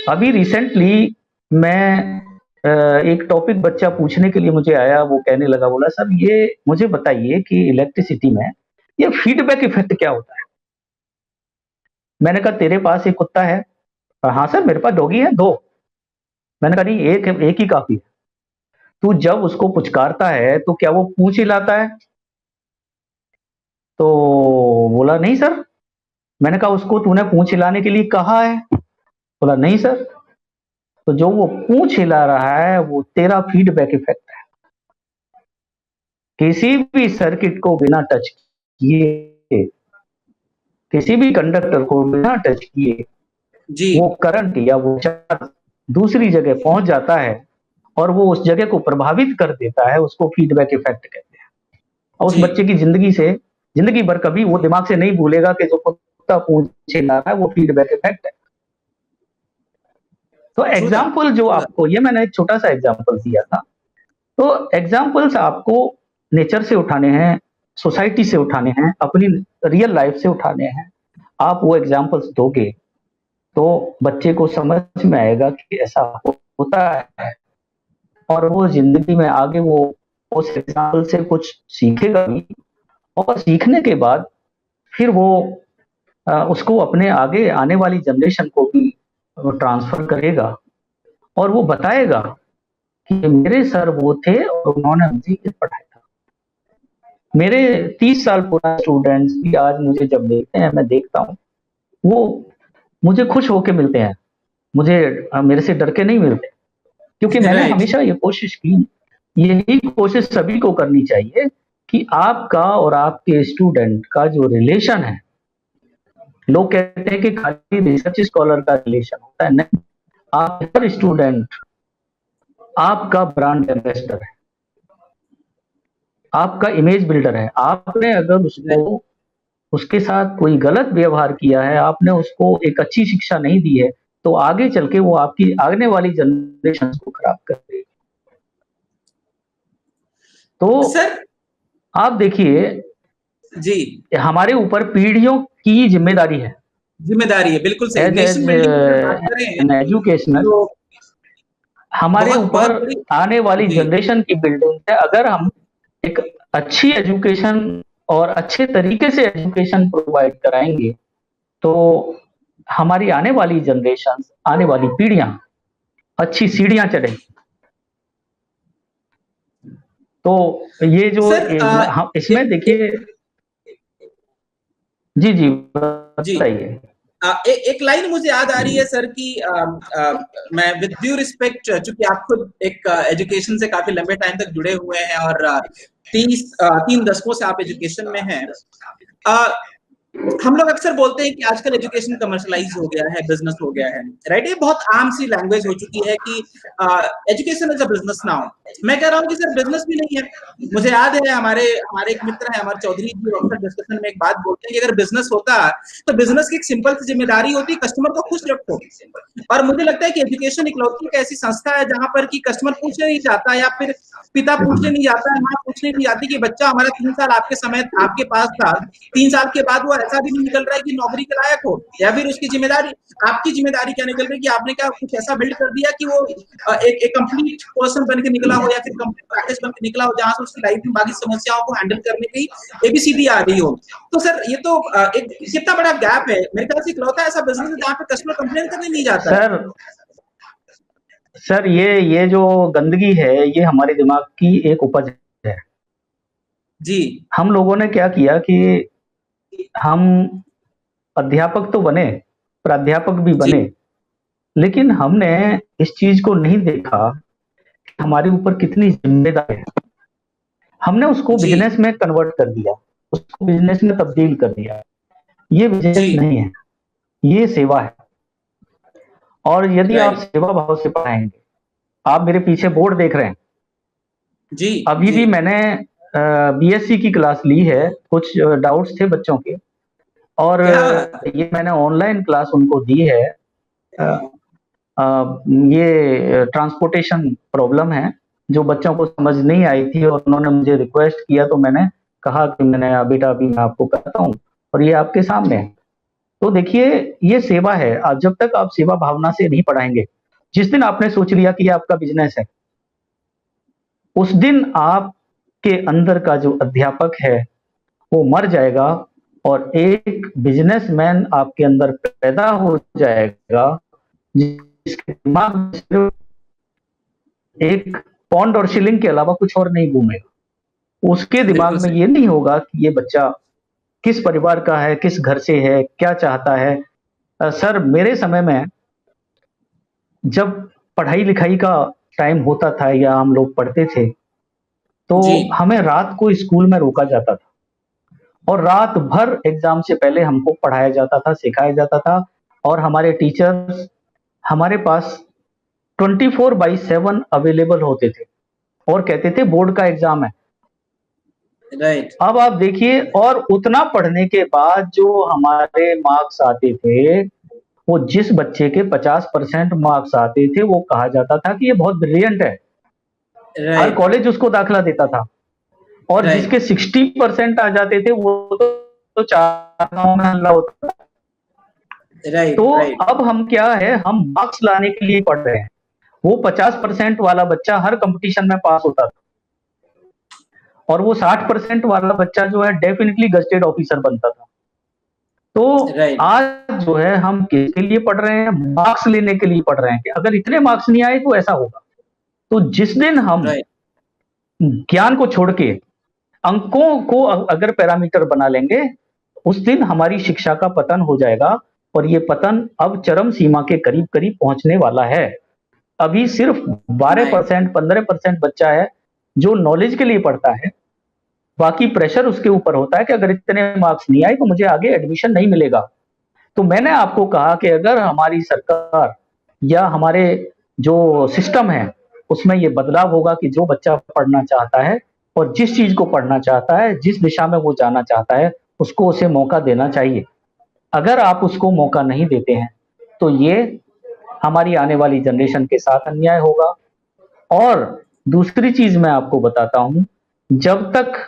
अभी रिसेंटली मैं एक टॉपिक बच्चा पूछने के लिए मुझे आया, वो कहने लगा, बोला सर ये मुझे बताइए कि इलेक्ट्रिसिटी में ये फीडबैक इफेक्ट क्या होता है। मैंने कहा तेरे पास एक कुत्ता है? हाँ सर मेरे पास डॉगी है 2। मैंने कहा नहीं, एक ही काफी है। तू जब उसको पुचकारता है तो क्या वो पूंछ हिलाता है? तो बोला नहीं सर। मैंने कहा उसको तूने पूंछ हिलाने के लिए कहा है? बोला नहीं सर। तो जो वो पूंछ हिला रहा है वो तेरा फीडबैक इफेक्ट है। किसी भी सर्किट को बिना टच किए, किसी भी कंडक्टर को बिना टच किए जी, वो करंट या वो चार्ज दूसरी जगह पहुंच जाता है और वो उस जगह को प्रभावित कर देता है, उसको फीडबैक इफेक्ट कहते हैं। और उस जी, बच्चे की जिंदगी भर कभी वो दिमाग से नहीं भूलेगा कि जो कुत्ता पूंछ हिला रहा है वो फीडबैक इफेक्ट है। तो ट्रू दैट, एग्जाम्पल जो आपको, ये मैंने एक छोटा सा एग्जाम्पल दिया था, तो एग्जाम्पल्स आपको नेचर से उठाने हैं, सोसाइटी से उठाने हैं, अपनी रियल लाइफ से उठाने हैं। आप वो एग्जाम्पल्स दोगे तो बच्चे को समझ में आएगा कि ऐसा होता है, और वो जिंदगी में आगे वो उस एग्जाम्पल से कुछ सीखेगा भी, और सीखने के बाद फिर वो उसको अपने आगे आने वाली जनरेशन को भी ट्रांसफर करेगा और वो बताएगा कि मेरे सर वो थे और उन्होंने मुझे ये पढ़ाया था। मेरे 30 साल पुराने स्टूडेंट्स भी आज मुझे जब देखते हैं, मैं देखता हूँ वो मुझे खुश होके मिलते हैं, मुझे मेरे से डर के नहीं मिलते, क्योंकि मैंने राइट, हमेशा ये कोशिश की। यही कोशिश सभी को करनी चाहिए कि आपका और आपके स्टूडेंट का जो रिलेशन है, लोग कहते हैं कि खाली रिसर्च स्कॉलर का रिलेशन होता है, नहीं, आप हर स्टूडेंट आपका ब्रांड एम्बेसडर है, आपका इमेज बिल्डर है। आपने अगर उसको, उसके साथ कोई गलत व्यवहार किया है, आपने उसको एक अच्छी शिक्षा नहीं दी है, तो आगे चल के वो आपकी आने वाली जनरेशन को खराब कर देगी। तो सर आप देखिए, जी, हमारे ऊपर पीढ़ियों की जिम्मेदारी है। जिम्मेदारी है, बिल्कुल सही। एज नेशन एज बिल्डिंग की अगर बात करें एन एजुकेशनल, तो हमारे बहुत ऊपर बहुत बड़ी, आने वाली जी, जनरेशन की बिल्डिंग है। अगर हम एक अच्छी एजुकेशन और अच्छे तरीके से एजुकेशन प्रोवाइड कराएंगे तो हमारी आने वाली जनरेशन, आने वाली पीढ़ियां अच्छी सीढ़ियां चढ़ेंगी। तो ये जो सर हम इसमें एक देखिए, एक जी जी जी, बताइए। एक लाइन मुझे याद आ रही है सर कि मैं विद ड्यू रिस्पेक्ट, चूंकि आप खुद एक एजुकेशन से काफी लंबे टाइम तक जुड़े हुए हैं और 3 दशकों से आप एजुकेशन में हैं, हम लोग अक्सर बोलते हैं कि आजकल एजुकेशन कमर्शलाइज हो गया है, बिजनेस हो गया है, राइट? ये बहुत आम सी लैंग्वेज हो चुकी है कि education is a business now. मैं कह रहा हूँ कि सर बिजनेस भी नहीं है। मुझे याद है हमारे हमारे एक मित्र है हमारे चौधरी जी, अक्सर डिस्कशन में एक बात बोलते हैं कि अगर बिजनेस होता तो बिजनेस की एक सिंपल सी जिम्मेदारी होती, कस्टमर को खुश रखो। और मुझे लगता है कि एजुकेशन इकलौती एक ऐसी संस्था है जहां पर कि कस्टमर पूछने नहीं जाता, या फिर पिता पूछने नहीं जाता है, माँ पूछने नहीं जाती कि बच्चा हमारा 3 साल आपके समय आपके पास था, 3 साल के बाद वो ऐसा भी नहीं निकल रहा है कि नौकरी के लायक हो, या फिर उसकी जिम्मेदारी, आपकी जिम्मेदारी क्या निकल रही है कि आपने क्या कुछ ऐसा बिल्ड कर दिया कि वो एक कंप्लीट पर्सन बन के निकला हो, या फिर कंप्लीट पैकेज बन के निकला हो, जहां से उसकी लाइफ में बाकी समस्याओं को हैंडल करने की एबीसीडी आ रही हो। तो सर ये तो एक कितना बड़ा गैप है, मेरे ख्याल से इकलौता ऐसा बिजनेस है जहाँ पे कस्टमर कंप्लेन करने नहीं जाता है। सर सर ये जो गंदगी है, ये हमारे दिमाग की एक उपज है। जी हम लोगों ने क्या किया कि हम अध्यापक तो बने, प्राध्यापक भी जी बने, लेकिन हमने इस चीज को नहीं देखा कि हमारे ऊपर कितनी जिम्मेदारी है। हमने उसको जी बिजनेस में कन्वर्ट कर दिया, उसको बिजनेस में तब्दील कर दिया। ये जी बिजनेस नहीं है, ये सेवा है। और यदि आप राइट सेवा भाव से पढ़ाएंगे, आप मेरे पीछे बोर्ड देख रहे हैं, जी अभी जी भी मैंने बीएससी की क्लास ली है, कुछ डाउट्स थे बच्चों के, और क्या ये मैंने ऑनलाइन क्लास उनको दी है। अ, ये ट्रांसपोर्टेशन प्रॉब्लम है जो बच्चों को समझ नहीं आई थी, और उन्होंने मुझे रिक्वेस्ट किया, तो मैंने कहा कि मैंने बेटा अभी मैं आपको करता हूँ, और ये आपके सामने है। तो देखिए, ये सेवा है। जब तक आप सेवा भावना से नहीं पढ़ाएंगे, जिस दिन आपने सोच लिया कि ये आपका बिजनेस है, उस दिन आपके अंदर का जो अध्यापक है वो मर जाएगा, और एक बिजनेसमैन आपके अंदर पैदा हो जाएगा, जिसके दिमाग में सिर्फ एक पौंड और शिलिंग के अलावा कुछ और नहीं घूमेगा। उसके बिल्कुल दिमाग में सही। ये नहीं होगा कि ये बच्चा किस परिवार का है, किस घर से है, क्या चाहता है। सर, मेरे समय में जब पढ़ाई लिखाई का टाइम होता था या हम लोग पढ़ते थे, तो जी हमें रात को स्कूल में रोका जाता था, और रात भर एग्जाम से पहले हमको पढ़ाया जाता था, सिखाया जाता था, और हमारे टीचर्स हमारे पास 24/7 अवेलेबल होते थे, और कहते थे बोर्ड का एग्जाम है। राइट अब आप देखिए, और उतना पढ़ने के बाद जो हमारे मार्क्स आते थे, वो जिस बच्चे के 50% मार्क्स आते थे, वो कहा जाता था कि ये बहुत ब्रिलियंट है, हर राइट कॉलेज उसको दाखला देता था। और जिसके राइट 60% आ जाते थे, वो तो चार गांव में हल्ला होता था। तो राइट राइट अब हम क्या है, हम मार्क्स लाने के लिए पढ़ रहे हैं। वो 50% वाला बच्चा हर कंपटीशन में पास होता था, और वो 60% वाला बच्चा जो है डेफिनेटली गजेटेड ऑफिसर बनता था। तो राइट आज जो है, हम किसके लिए पढ़ रहे हैं? मार्क्स लेने के लिए पढ़ रहे हैं कि अगर इतने मार्क्स नहीं आए तो ऐसा होगा। तो जिस दिन हम राइट ज्ञान को छोड़ के अंकों को अगर पैरामीटर बना लेंगे, उस दिन हमारी शिक्षा का पतन हो जाएगा, और ये पतन अब चरम सीमा के करीब करीब पहुंचने वाला है। अभी सिर्फ राइट 12% 15% बच्चा है जो नॉलेज के लिए पढ़ता है। बाकी प्रेशर उसके ऊपर होता है कि अगर इतने मार्क्स नहीं आए तो मुझे आगे एडमिशन नहीं मिलेगा। तो मैंने आपको कहा कि अगर हमारी सरकार या हमारे जो सिस्टम है, उसमें ये बदलाव होगा कि जो बच्चा पढ़ना चाहता है और जिस चीज को पढ़ना चाहता है, जिस दिशा में वो जाना चाहता है, उसको उसे मौका देना चाहिए। अगर आप उसको मौका नहीं देते हैं, तो ये हमारी आने वाली जनरेशन के साथ अन्याय होगा। और दूसरी चीज मैं आपको बताता हूं, जब तक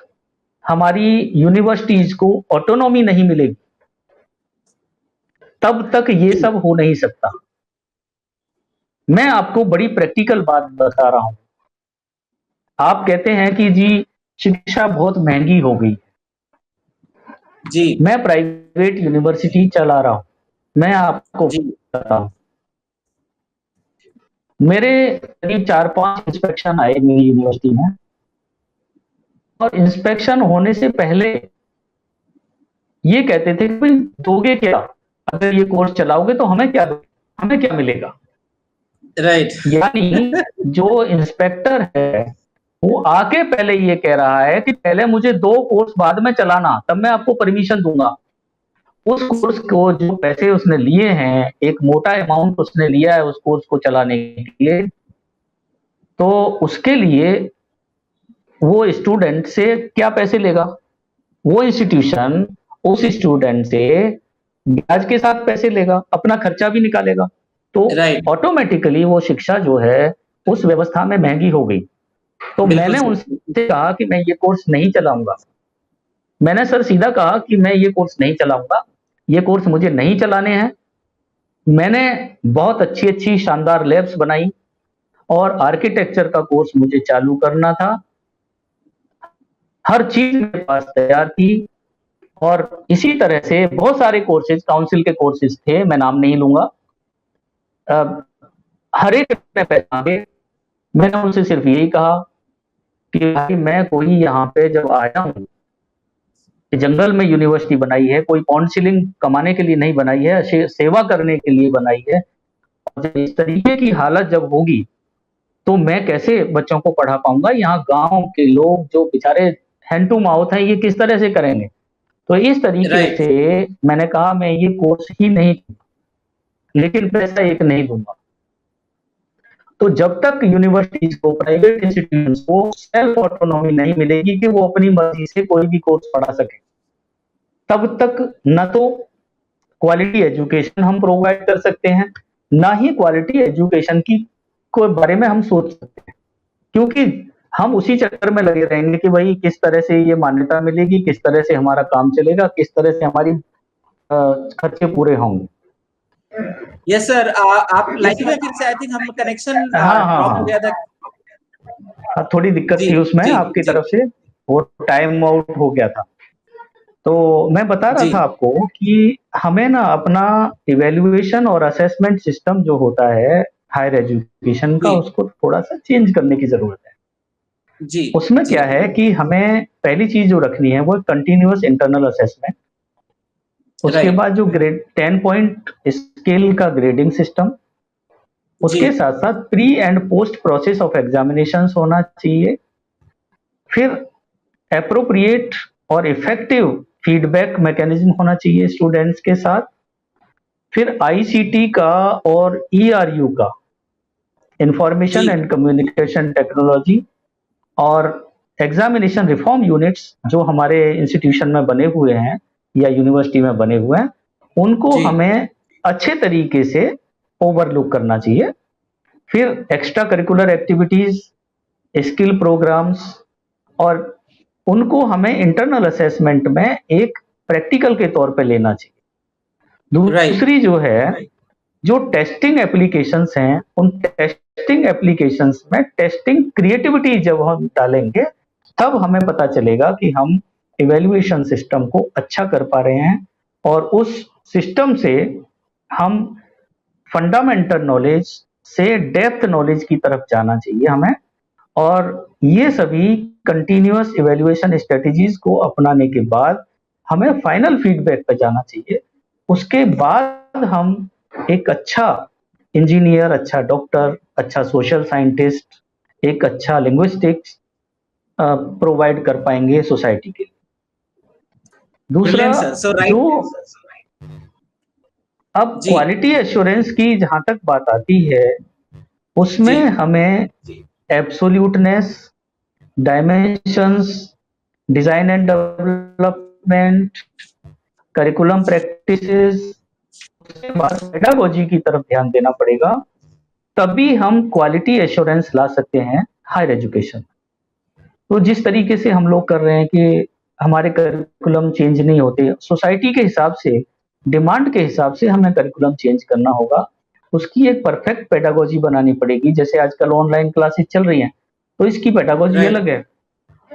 हमारी यूनिवर्सिटीज को ऑटोनॉमी नहीं मिलेगी, तब तक ये जी सब हो नहीं सकता। मैं आपको बड़ी प्रैक्टिकल बात बता रहा हूं। आप कहते हैं कि जी शिक्षा बहुत महंगी हो गई। जी मैं प्राइवेट यूनिवर्सिटी चला रहा हूं, मैं आपको जी बताता हूं, मेरे करीब 4-5 इंस्पेक्शन आए मेरी यूनिवर्सिटी में, और इंस्पेक्शन होने से पहले ये कहते थे कि भाई दोगे क्या, अगर ये कोर्स चलाओगे तो हमें क्या मिलेगा। राइट यानी जो इंस्पेक्टर है, वो आके पहले ये कह रहा है कि पहले मुझे 2 कोर्स बाद में चलाना, तब मैं आपको परमिशन दूंगा। उस कोर्स को जो पैसे उसने लिए हैं, एक मोटा अमाउंट उसने लिया है उस कोर्स को चलाने के लिए, तो उसके लिए वो स्टूडेंट से क्या पैसे लेगा? वो इंस्टीट्यूशन उस स्टूडेंट से ब्याज के साथ पैसे लेगा, अपना खर्चा भी निकालेगा। तो राइट, ऑटोमेटिकली वो शिक्षा जो है उस व्यवस्था में महंगी हो गई। तो बिल्कुल मैंने सही। उनसे कहा कि मैं ये कोर्स नहीं चलाऊंगा। मैंने सर सीधा कहा कि मैं ये कोर्स नहीं चलाऊंगा, ये कोर्स मुझे नहीं चलाने हैं। मैंने बहुत अच्छी-अच्छी शानदार लैब्स बनाई और आर्किटेक्चर का कोर्स मुझे चालू करना था। हर चीज़ मेरे पास तैयार थी और इसी तरह से बहुत सारे कोर्सेज़ काउंसिल के कोर्सेज़ थे, मैं नाम नहीं लूँगा। अ, हर एक ने पहचाने। मैंने उनसे सिर्फ़ यही कहा कि भाई मैं कोई यहाँ पे जब आया हूँ, जंगल में यूनिवर्सिटी बनाई है, कोई पाउंड सीलिंग कमाने के लिए नहीं बनाई है, सेवा करने के लिए बनाई है। और जब इस तरीके की हालत जब होगी, तो मैं कैसे बच्चों को पढ़ा पाऊँगा? यहाँ गाँव के लोग जो बेचारे हैंड टू माउथ हैं, ये किस तरह से करेंगे? तो इस तरीके राइट, से मैंने कहा मैं ये कोर्स ही नहीं, लेकिन पैसा एक नहीं दूँगा। तो जब तक यूनिवर्सिटीज़ को, प्राइवेट इंस्टीट्यूशंस को सेल्फ ऑटोनॉमी नहीं मिलेगी कि वो अपनी मर्ज़ी से कोई भी कोर्स पढ़ा सकें, तब तक न तो क्वालिटी एजुकेशन हम प्रोवाइड कर सकते हैं, ना ही क्वालिटी एजुकेशन की को बारे में हम सोच सकते हैं। क्योंकि हम उसी चक्कर में लगे रहेंगे कि भाई किस तरह से ये मान्यता मिलेगी, किस तरह से हमारा काम चलेगा, किस तरह से हमारी खर्चे पूरे होंगे। Yes sir. आप लाइन में फिर से, आई थिंक हम कनेक्शन हाँ, हाँ, ड्रॉप हो हाँ। गया था। थोड़ी दिक्कत जी, थी उसमें जी, आपकी जी, तरफ से, वो टाइम आउट हो गया था। तो मैं बता रहा जी, था आपको कि हमें ना अपना इवैल्यूएशन और असेसमेंट सिस्टम जो होता है हायर एजुकेशन का, जी, उसको थोड़ा-सा चेंज करने की ज़रूरत है। जी, उसमें जी, क्या है कि हमें पहली चीज़ जो रखनी है वो कंटीन्यूअस इंटरनल असेसमेंट। उसके राइट, बाद जो ग्रेड 10 पॉइंट स्केल का ग्रेडिंग सिस्टम, जी, उसके साथ-साथ pre and post process of examinations होना चाहिए। फिर एप्रोप्रिएट और इफेक्टिव फीडबैक मैकेनिज्म होना चाहिए स्टूडेंट्स के साथ। फिर आईसीटी का और ईआरयू का, इंफॉर्मेशन जी, एंड कम्युनिकेशन टेक्नोलॉजी, और एग्जामिनेशन रिफॉर्म यूनिट्स जो हमारे इंस्टीट्यूशन में बने हुए हैं या यूनिवर्सिटी में बने हुए हैं, उनको जी, हमें अच्छे तरीके से ओवरलुक करना चाहिए। फिर extracurricular activities, skill programmes, और उनको हमें इंटरनल असेसमेंट में एक प्रैक्टिकल के तौर पे लेना चाहिए। राइट, दूसरी जो है, जो टेस्टिंग एप्लीकेशंस हैं, उन टेस्टिंग एप्लीकेशंस में टेस्टिंग क्रिएटिविटी जब हम डालेंगे, तब हमें पता चलेगा कि हम इवैल्यूएशन सिस्टम को अच्छा कर पा रहे हैं और उस सिस्टम से हम फंडामेंटल नॉलेज से डेप्थ नॉलेज की तरफ जाना चाहिए हमें। और ये सभी कंटीन्यूअस इवैल्यूएशन स्ट्रेटजीज को अपनाने के बाद हमें फाइनल फीडबैक पे जाना चाहिए। उसके बाद हम एक अच्छा इंजीनियर, अच्छा डॉक्टर, अच्छा सोशल साइंटिस्ट, एक अच्छा लिंग्विस्टिक्स प्रोवाइड कर पाएंगे सोसाइटी के लिए। दूसरा, ब्रिलियंट सर। सो जो राइट, अब जी, क्वालिटी एश्योरेंस की जहां तक बात आती है, जी, उसमें हमें absoluteness, dimensions, design and development, curriculum practices, उसके बाद पेडागोजी की तरफ ध्यान देना पड़ेगा। तभी हम क्वालिटी एश्योरेंस ला सकते हैं हायर एजुकेशन। तो जिस तरीके से हम लोग कर रहे हैं कि हमारे करिकुलम चेंज नहीं होते, सोसाइटी के हिसाब से, डिमांड के हिसाब से हमें करिकुलम चेंज करना होगा। उसकी एक परफेक्ट पेडागोजी बनानी पड़ेगी। जैसे आजकल ऑनलाइन क्लासेस चल रही हैं, तो इसकी पेडागोजी राइट, अलग है,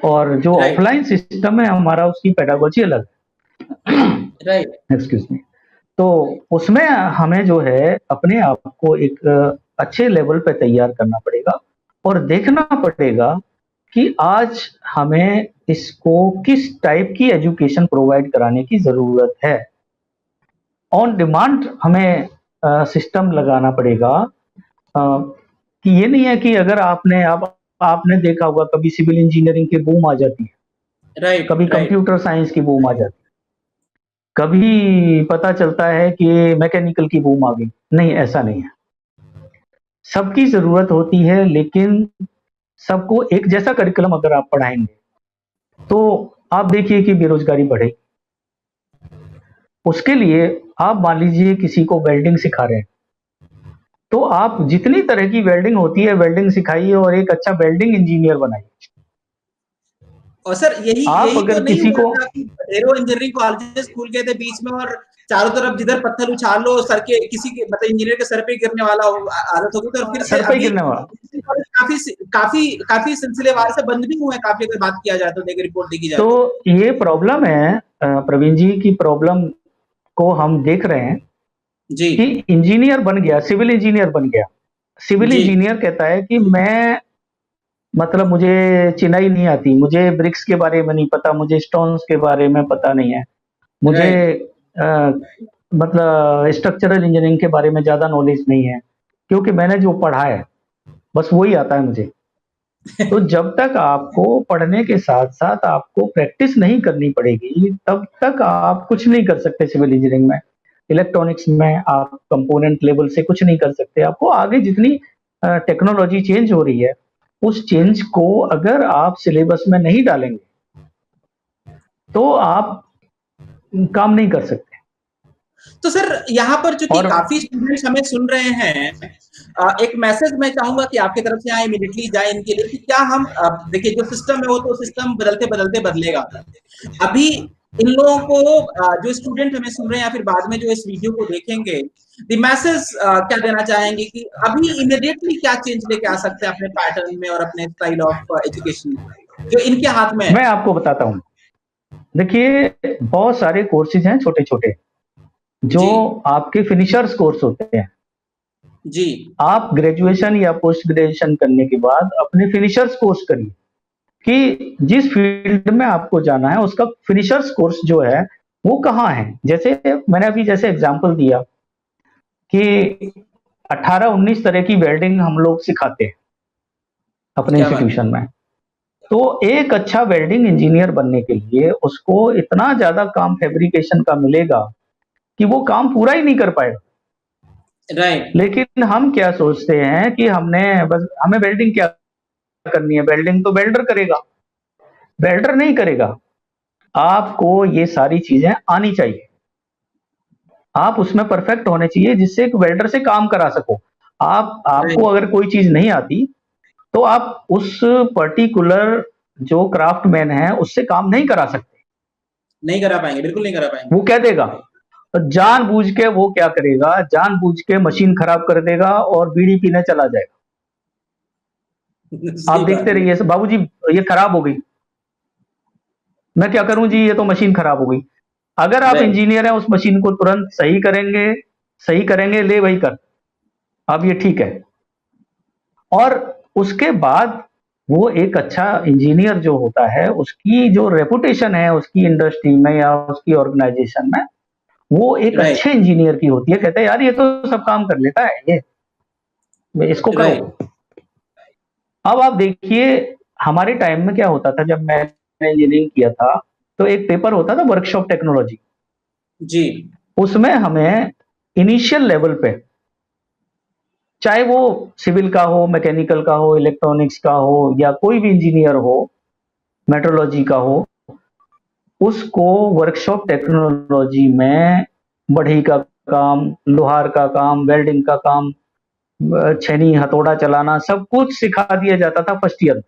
और जो राइट, ऑफलाइन सिस्टम है हमारा, उसकी पेडागोजी अलग है। Right, excuse me. तो उसमें हमें जो है अपने आप को एक अच्छे लेवल पे तैयार करना पड़ेगा और देखना पड़ेगा कि आज हमें इसको किस टाइप की एजुकेशन प्रोवाइड कराने की जरूरत है। ऑन डिमांड हमें सिस्टम लगाना पड़ेगा। कि ये नहीं है कि अगर आपने देखा होगा कभी सिविल इंजीनियरिंग की बूम आ जाती है, राइट, कभी राइट, कंप्यूटर साइंस की बूम आ जाती है, कभी पता चलता है कि मैकेनिकल की बूम आ गई। नहीं, ऐसा नहीं है। सबकी जरूरत होती है, लेकिन सबको एक जैसा करिकुलम अगर आप पढ़ाएंगे तो आप देखिए कि बेरोजगारी बढ़े। उसके लिए आप मान लीजिए किसी को वेल्डिंग सिखा रहे हैं, तो आप जितनी तरह की वेल्डिंग होती है वेल्डिंग सिखाइए और एक अच्छा वेल्डिंग इंजीनियर बनाइए। और सर यही आप यही तो अगर नहीं किसी हुआ को था कि ढेरों इंजीनियरिंग कॉलेजेस खुल गए थे बीच में, और चारों तरफ जिधर पत्थर उछाल लो सर के किसी के मतलब इंजीनियर के सर पे गिरने वाला आदत हो गई थी। और फिर से सर पे ही अभी गिरने वाला। काफी काफी काफी सिलसिलेवार से बंद भी हुए हैं काफी, अगर बात किया जाए तो, देखिए रिपोर्ट देखी जाए तो तो। ये प्रॉब्लम है प्रवीण जी की प्रॉब्लम को हम देख रहे हैं जी कि इंजीनियर बन गया, सिविल इंजीनियर बन गया। सिविल जी इंजीनियर कहता है कि मैं मतलब मुझे चिनाई नहीं आती, मुझे ब्रिक्स के बारे में नहीं पता, मुझे स्टोन्स के बारे में पता नहीं है, मुझे राइट अ, मतलब स्ट्रक्चरल इंजीनियरिंग के बारे में ज्यादा नॉलेज नहीं है, क्योंकि मैंने जो पढ़ा है बस वही आता है मुझे। तो जब तक आपको पढ़ने के साथ साथ आपको प्रैक्टिस नहीं करनी पड़ेगी तब तक आप कुछ नहीं कर सकते सिविल इंजीनियरिंग में। इलेक्ट्रॉनिक्स में आप कंपोनेंट लेवल से कुछ नहीं कर सकते। आपको आगे जितनी टेक्नोलॉजी चेंज हो रही है उस चेंज को अगर आप सिलेबस में नहीं डालेंगे तो आप काम नहीं कर सकते। तो सर यहाँ पर चूंकि और काफी स्टूडेंट्स हमें सुन रहे हैं, एक मैसेज मैं चाहूंगा कि आपकी तरफ से आए इमीडिएटली जाए इनके लिए कि क्या हम देखिए जो सिस्टम है वो तो सिस्टम बदलते बदलते बदलेगा। अभी इन लोगों को जो स्टूडेंट हमें सुन रहे हैं या फिर बाद में जो इस वीडियो को देखेंगे, द मैसेज क्या देना चाहेंगे कि अभी इमीडिएटली क्या चेंज लेके आ सकते हैं अपने पैटर्न में और अपने स्टाइल ऑफ एजुकेशन में, जो इनके हाथ में है। मैं आपको बताता हूँ, देखिए बहुत सारे कोर्सेज हैं छोटे छोटे जो जी आपके फिनिशर्स कोर्स होते हैं। जी आप ग्रेजुएशन या पोस्ट ग्रेजुएशन करने के बाद अपने फिनिशर्स कोर्स करिए कि जिस फील्ड में आपको जाना है उसका फिनिशर्स कोर्स जो है वो कहाँ है। जैसे मैंने अभी जैसे एग्जांपल दिया कि 18-19 तरह की वेल्डिंग हम लोग सिखाते हैं अपने क्या बात है। इंस्टीट्यूशन में। तो एक अच्छा वेल्डिंग इंजीनियर बनने के लिए उसको इतना ज्यादा काम फैब्रिकेशन का मिलेगा कि वो काम पूरा ही नहीं कर पाएगा। राइट लेकिन हम क्या सोचते हैं कि हमने बस हमें वेल्डिंग क्या करनी है, वेल्डिंग तो वेल्डर करेगा। वेल्डर नहीं करेगा, आपको ये सारी चीजें आनी चाहिए, आप उसमें परफेक्ट होने चाहिए जिससे एक वेल्डर से काम करा सको। आपको राइट अगर कोई चीज नहीं आती तो आप उस पर्टिकुलर जो क्राफ्टमैन है उससे काम नहीं करा सकते। नहीं करा पाएंगे, बिल्कुल नहीं करा पाएंगे। वो क्या देगा, तो जानबूझ के वो क्या करेगा, जानबूझ के मशीन खराब कर देगा और बीड़ी पीने चला जाएगा। आप सही बात देखते है। रहिए बाबूजी ये खराब हो गई, मैं क्या करूं जी, ये तो मशीन खराब हो गई। अगर आप राइट इंजीनियर हैं उस मशीन को तुरंत सही करेंगे, सही करेंगे, ले वही कर, अब ये ठीक है। और उसके बाद वो एक अच्छा इंजीनियर जो होता है उसकी जो रेपुटेशन है उसकी इंडस्ट्री में या उसकी ऑर्गेनाइजेशन में वो एक राइट अच्छे इंजीनियर की होती है। कहते हैं यार ये तो सब काम कर लेता है, ये इसको करो। राइट अब आप देखिए हमारे टाइम में क्या होता था जब मैंने इंजीनियरिंग किया था, तो एक पेपर होता था वर्कशॉप टेक्नोलॉजी। जी उसमें हमें इनिशियल लेवल पे चाहे वो सिविल का हो, मैकेनिकल का हो, इलेक्ट्रॉनिक्स का हो या कोई भी इंजीनियर हो, मेट्रोलॉजी का हो, उसको वर्कशॉप टेक्नोलॉजी में बढ़ई का काम, लोहार का काम, वेल्डिंग का काम, छेनी हथौड़ा चलाना सब कुछ सिखा दिया जाता था फर्स्ट ईयर।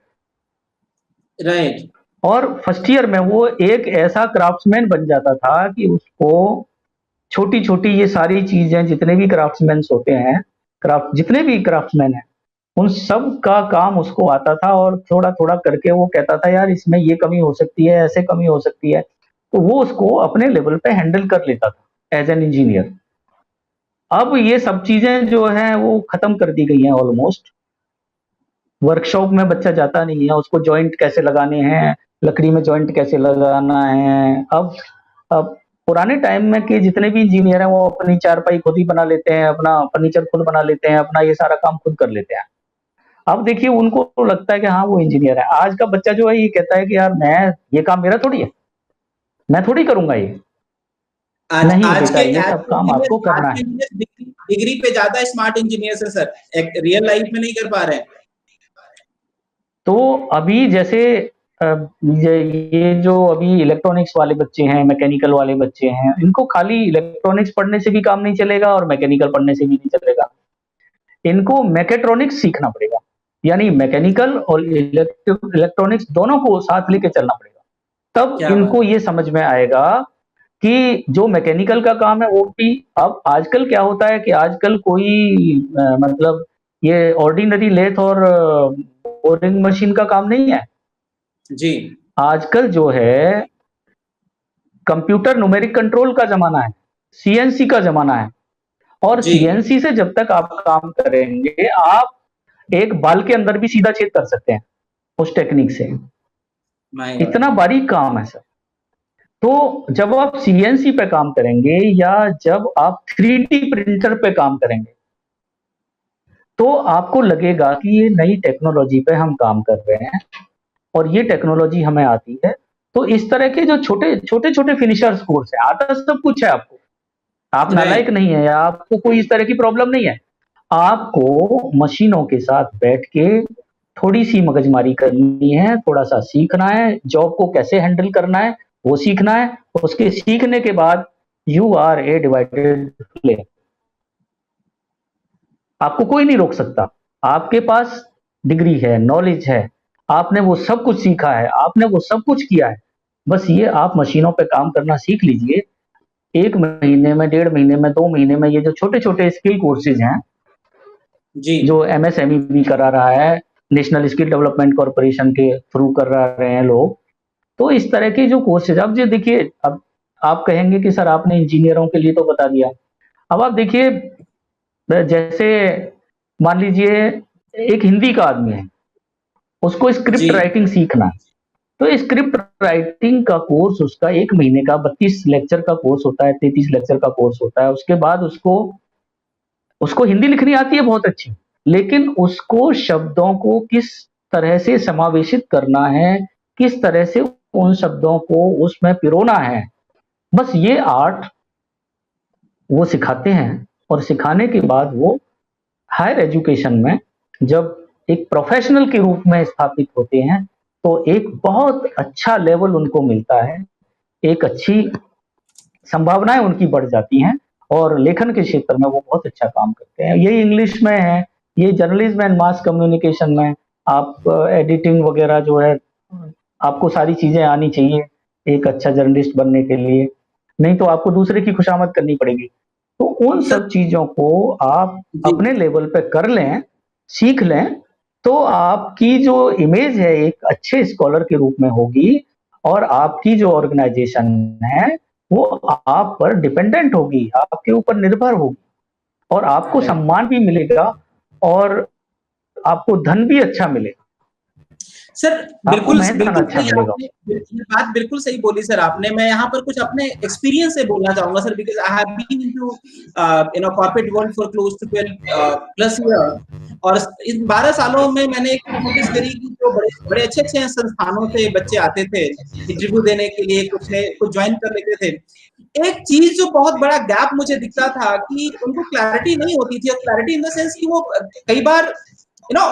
राइट और फर्स्ट ईयर में वो एक ऐसा क्राफ्ट्समैन बन जाता था कि उसको छोटी छोटी ये सारी चीजें जितने भी क्राफ्ट्समैन होते हैं, क्राफ्ट जितने भी क्राफ्ट्समैन हैं उन सब का काम उसको आता था। और थोड़ा थोड़ा करके वो कहता था यार इसमें ये कमी हो सकती है, ऐसे कमी हो सकती है, तो वो उसको अपने लेवल पे हैंडल कर लेता था एज एन इंजीनियर। अब ये सब चीजें जो है वो खत्म कर दी गई हैं ऑलमोस्ट। वर्कशॉप में बच्चा जाता नहीं है, उसको जॉइंट कैसे लगाने हैं, लकड़ी में जॉइंट कैसे लगाना है। अब पुराने टाइम में के जितने भी इंजीनियर हैं वो अपनी चारपाई खुद ही बना लेते हैं, अपना फर्नीचर खुद बना लेते हैं, अपना ये सारा काम खुद कर लेते हैं। अब देखिए उनको तो लगता है कि हाँ वो इंजीनियर है। आज का बच्चा जो है ये कहता है कि यार मैं ये काम मेरा थोड़ी है, मैं थोड़ी करूंगा ये। आज नहीं आज बेटा के ये आज सब के काम इंजीनियर आपको आज करना के है। इंजीनियर डिग्री डिग्री पे ज्यादा स्मार्ट इंजीनियर है सर, एक रियल लाइफ में नहीं कर पा रहे हैं। तो अभी जैसे ये जो अभी इलेक्ट्रॉनिक्स वाले बच्चे हैं, मैकेनिकल वाले बच्चे हैं, इनको खाली इलेक्ट्रॉनिक्स पढ़ने से भी काम नहीं चलेगा और मैकेनिकल पढ़ने से भी नहीं चलेगा। इनको मैकेट्रॉनिक्स सीखना पड़ेगा, यानी मैकेनिकल और इलेक्ट्रॉनिक्स दोनों को साथ लेके चलना पड़ेगा। तब क्या बात इनको ये समझ में आएगा कि जो मैकेनिकल का काम है वो भी, अब आजकल क्या होता है कि आजकल कोई मतलब ये ऑर्डिनरी लेथ और बोरिंग मशीन का काम नहीं है। जी। आजकल जो है कंप्यूटर न्यूमेरिक कंट्रोल का जमाना है, सीएनसी का जमाना है। और जी। सीएनसी से जब तक आप काम करेंगे, आप एक बाल के अंदर भी सीधा छेद कर सकते हैं उस टेक्निक से। My God. इतना बारीक काम है सर। तो जब आप सीएनसी पे काम करेंगे या जब आप 3D प्रिंटर पे काम करेंगे, तो आपको लगेगा कि ये नई टेक्नोलॉजी पे हम काम कर रहे हैं और ये टेक्नोलॉजी हमें आती है। तो इस तरह के जो छोटे छोटे छोटे फिनिशर्स कोर्स है, आता सब कुछ है आपको, आप नालायक राइट। नहीं है या आपको कोई इस तरह की प्रॉब्लम नहीं है। आपको मशीनों के साथ बैठ के थोड़ी सी मगजमारी करनी है, थोड़ा सा सीखना है, जॉब को कैसे हैंडल करना है वो सीखना है। उसके सीखने के बाद you are a divided player, आपको कोई नहीं रोक सकता। आपके पास डिग्री है, नॉलेज है, आपने वो सब कुछ सीखा है, आपने वो सब कुछ किया है। बस ये आप मशीनों पे काम करना सीख लीजिए। 1 महीने में, 1.5 महीने में, 2 महीने में ये जो छोटे-छोटे स्किल कोर्सेज़ हैं, जी। जो एमएसएमई भी करा रहा है, नेशनल स्किल डेवलपमेंट कॉर्पोरेशन के थ्रू कर रहे हैं लोग। तो इस तरह के जो कोर्सेज़, अब ये देखिए, अब आप कहेंगे कि सर आपने इंजीनियरों के लिए तो बता दिया। अब आप देखिए, जैसे मान लीजिए एक हिंदी का आदमी है, उसको जी। स्क्रिप्ट राइटिंग सीखना है। तो स्क्रिप्ट राइटिंग का कोर्स उसका 1 महीने का 32 लेक्चर का कोर्स होता है, 33 लेक्चर का कोर्स होता है। उसके बाद उसको उसको हिंदी लिखनी आती है बहुत अच्छी, लेकिन उसको शब्दों को किस तरह से समावेशित करना है, किस तरह से उन शब्दों को उसमें पिरोना है, बस ये आर्ट वो सिखाते हैं। और सिखाने के बाद वो हायर एजुकेशन में जब एक प्रोफेशनल के रूप में स्थापित होते हैं, तो एक बहुत अच्छा लेवल उनको मिलता है, एक अच्छी संभावनाएं उनकी बढ़ जाती हैं और लेखन के क्षेत्र में वो बहुत अच्छा काम करते हैं। ये इंग्लिश में है, ये जर्नलिज्म एंड मास कम्युनिकेशन में, आप एडिटिंग वगैरह जो है, आपको सारी चीजें आनी चाहिए एक अच्छा जर्नलिस्ट बनने के लिए, नहीं तो आपको दूसरे की खुशामद करनी पड़ेगी। तो उन सर। सब चीजों को आप जी। अपने लेवल पे कर लें, सीख लें, तो आपकी जो इमेज है एक अच्छे स्कॉलर के रूप में होगी और आपकी जो ऑर्गेनाइजेशन है वो आप पर डिपेंडेंट होगी, आपके ऊपर निर्भर होगी और आपको राइट। सम्मान भी मिलेगा और आपको धन भी अच्छा मिलेगा, सर, आपको बिल्कुल मेहनत बिल्कुल अच्छा सही मिलेगा। आपने ये बात बिल्कुल सही बोली सर आपने। मैं यहाँ पर कुछ अपने एक्सपीरियंस से बोलना चाहूँगा sir, because I have been into corporate world for close to 12 plus year. और इन 12 सालों में मैंने एक चीज़ नोटिस करी कि जो बड़े बड़े अच्छे-अच्छे संस्थानों से बच्चे आते थे इंटरव्यू देने के लिए, कुछ जॉइन कर लेते थे। एक चीज़ जो बहुत बड़ा गैप मुझे दिखता था कि उनको क्लैरिटी नहीं होती थी, और क्लैरिटी इन द सेंस कि वो कई बार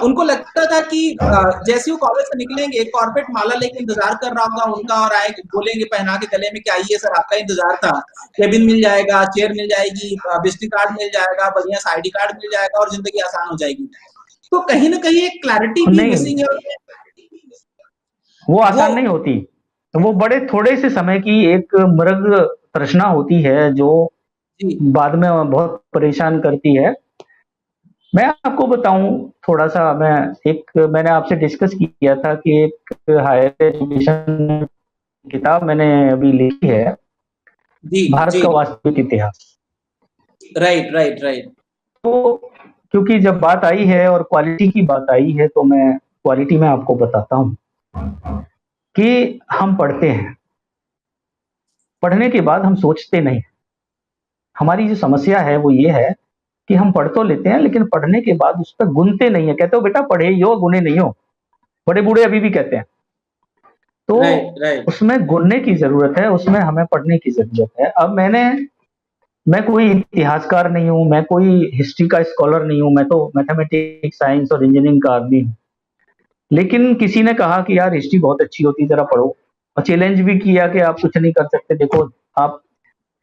उनको लगता था कि जैसे वो कॉलेज से निकलेंगे, कॉर्पोरेट माला लेके इंतजार कर रहा होगा उनका, और आए बोलेंगे पहना के गले में कि आइए सर आपका इंतजार था, केबिन मिल जाएगा, चेयर मिल जाएगी, विजिटिंग कार्ड मिल जाएगा, बढ़िया सा आईडी कार्ड मिल जाएगा और जिंदगी आसान हो जाएगी। तो कहीं ना कहीं एक क्लैरिटी भी नहीं, मिसिंग है। वो वो आसान नहीं होती, वो बड़े थोड़े से समय की एक मृग तृष्णा होती है जो जी। बाद में बहुत परेशान करती है। मैं आपको बताऊं थोड़ा सा, मैंने आपसे डिस्कस किया था कि एक हायर एजुकेशन किताब मैंने अभी लिखी है, जी। भारत जी। का वास्तविक इतिहास। Right, right, right. तो क्योंकि जब बात आई है और क्वालिटी की बात आई है, तो मैं क्वालिटी में आपको बताता हूँ कि हम पढ़ते हैं, पढ़ने के बाद हम सोचते नहीं। हमारी जो समस्या है वो ये है कि हम पढ़ तो लेते हैं लेकिन पढ़ने के बाद उस पर गुनते नहीं है। कहते हो बेटा पढ़े ही हो, गुने नहीं हो, बड़े बूढ़े अभी भी कहते हैं। तो राइट, राइट। उसमें गुनने की जरूरत है, उसमें हमें पढ़ने की जरूरत है। अब मैं कोई इतिहासकार नहीं हूँ, मैं कोई हिस्ट्री का स्कॉलर नहीं हूँ, मैं तो मैथमेटिक्स, साइंस और इंजीनियरिंग का आदमी हूँ। लेकिन किसी ने कहा कि यार हिस्ट्री बहुत अच्छी होती है, जरा पढ़ो, और चैलेंज भी किया कि आप कुछ नहीं कर सकते, देखो आप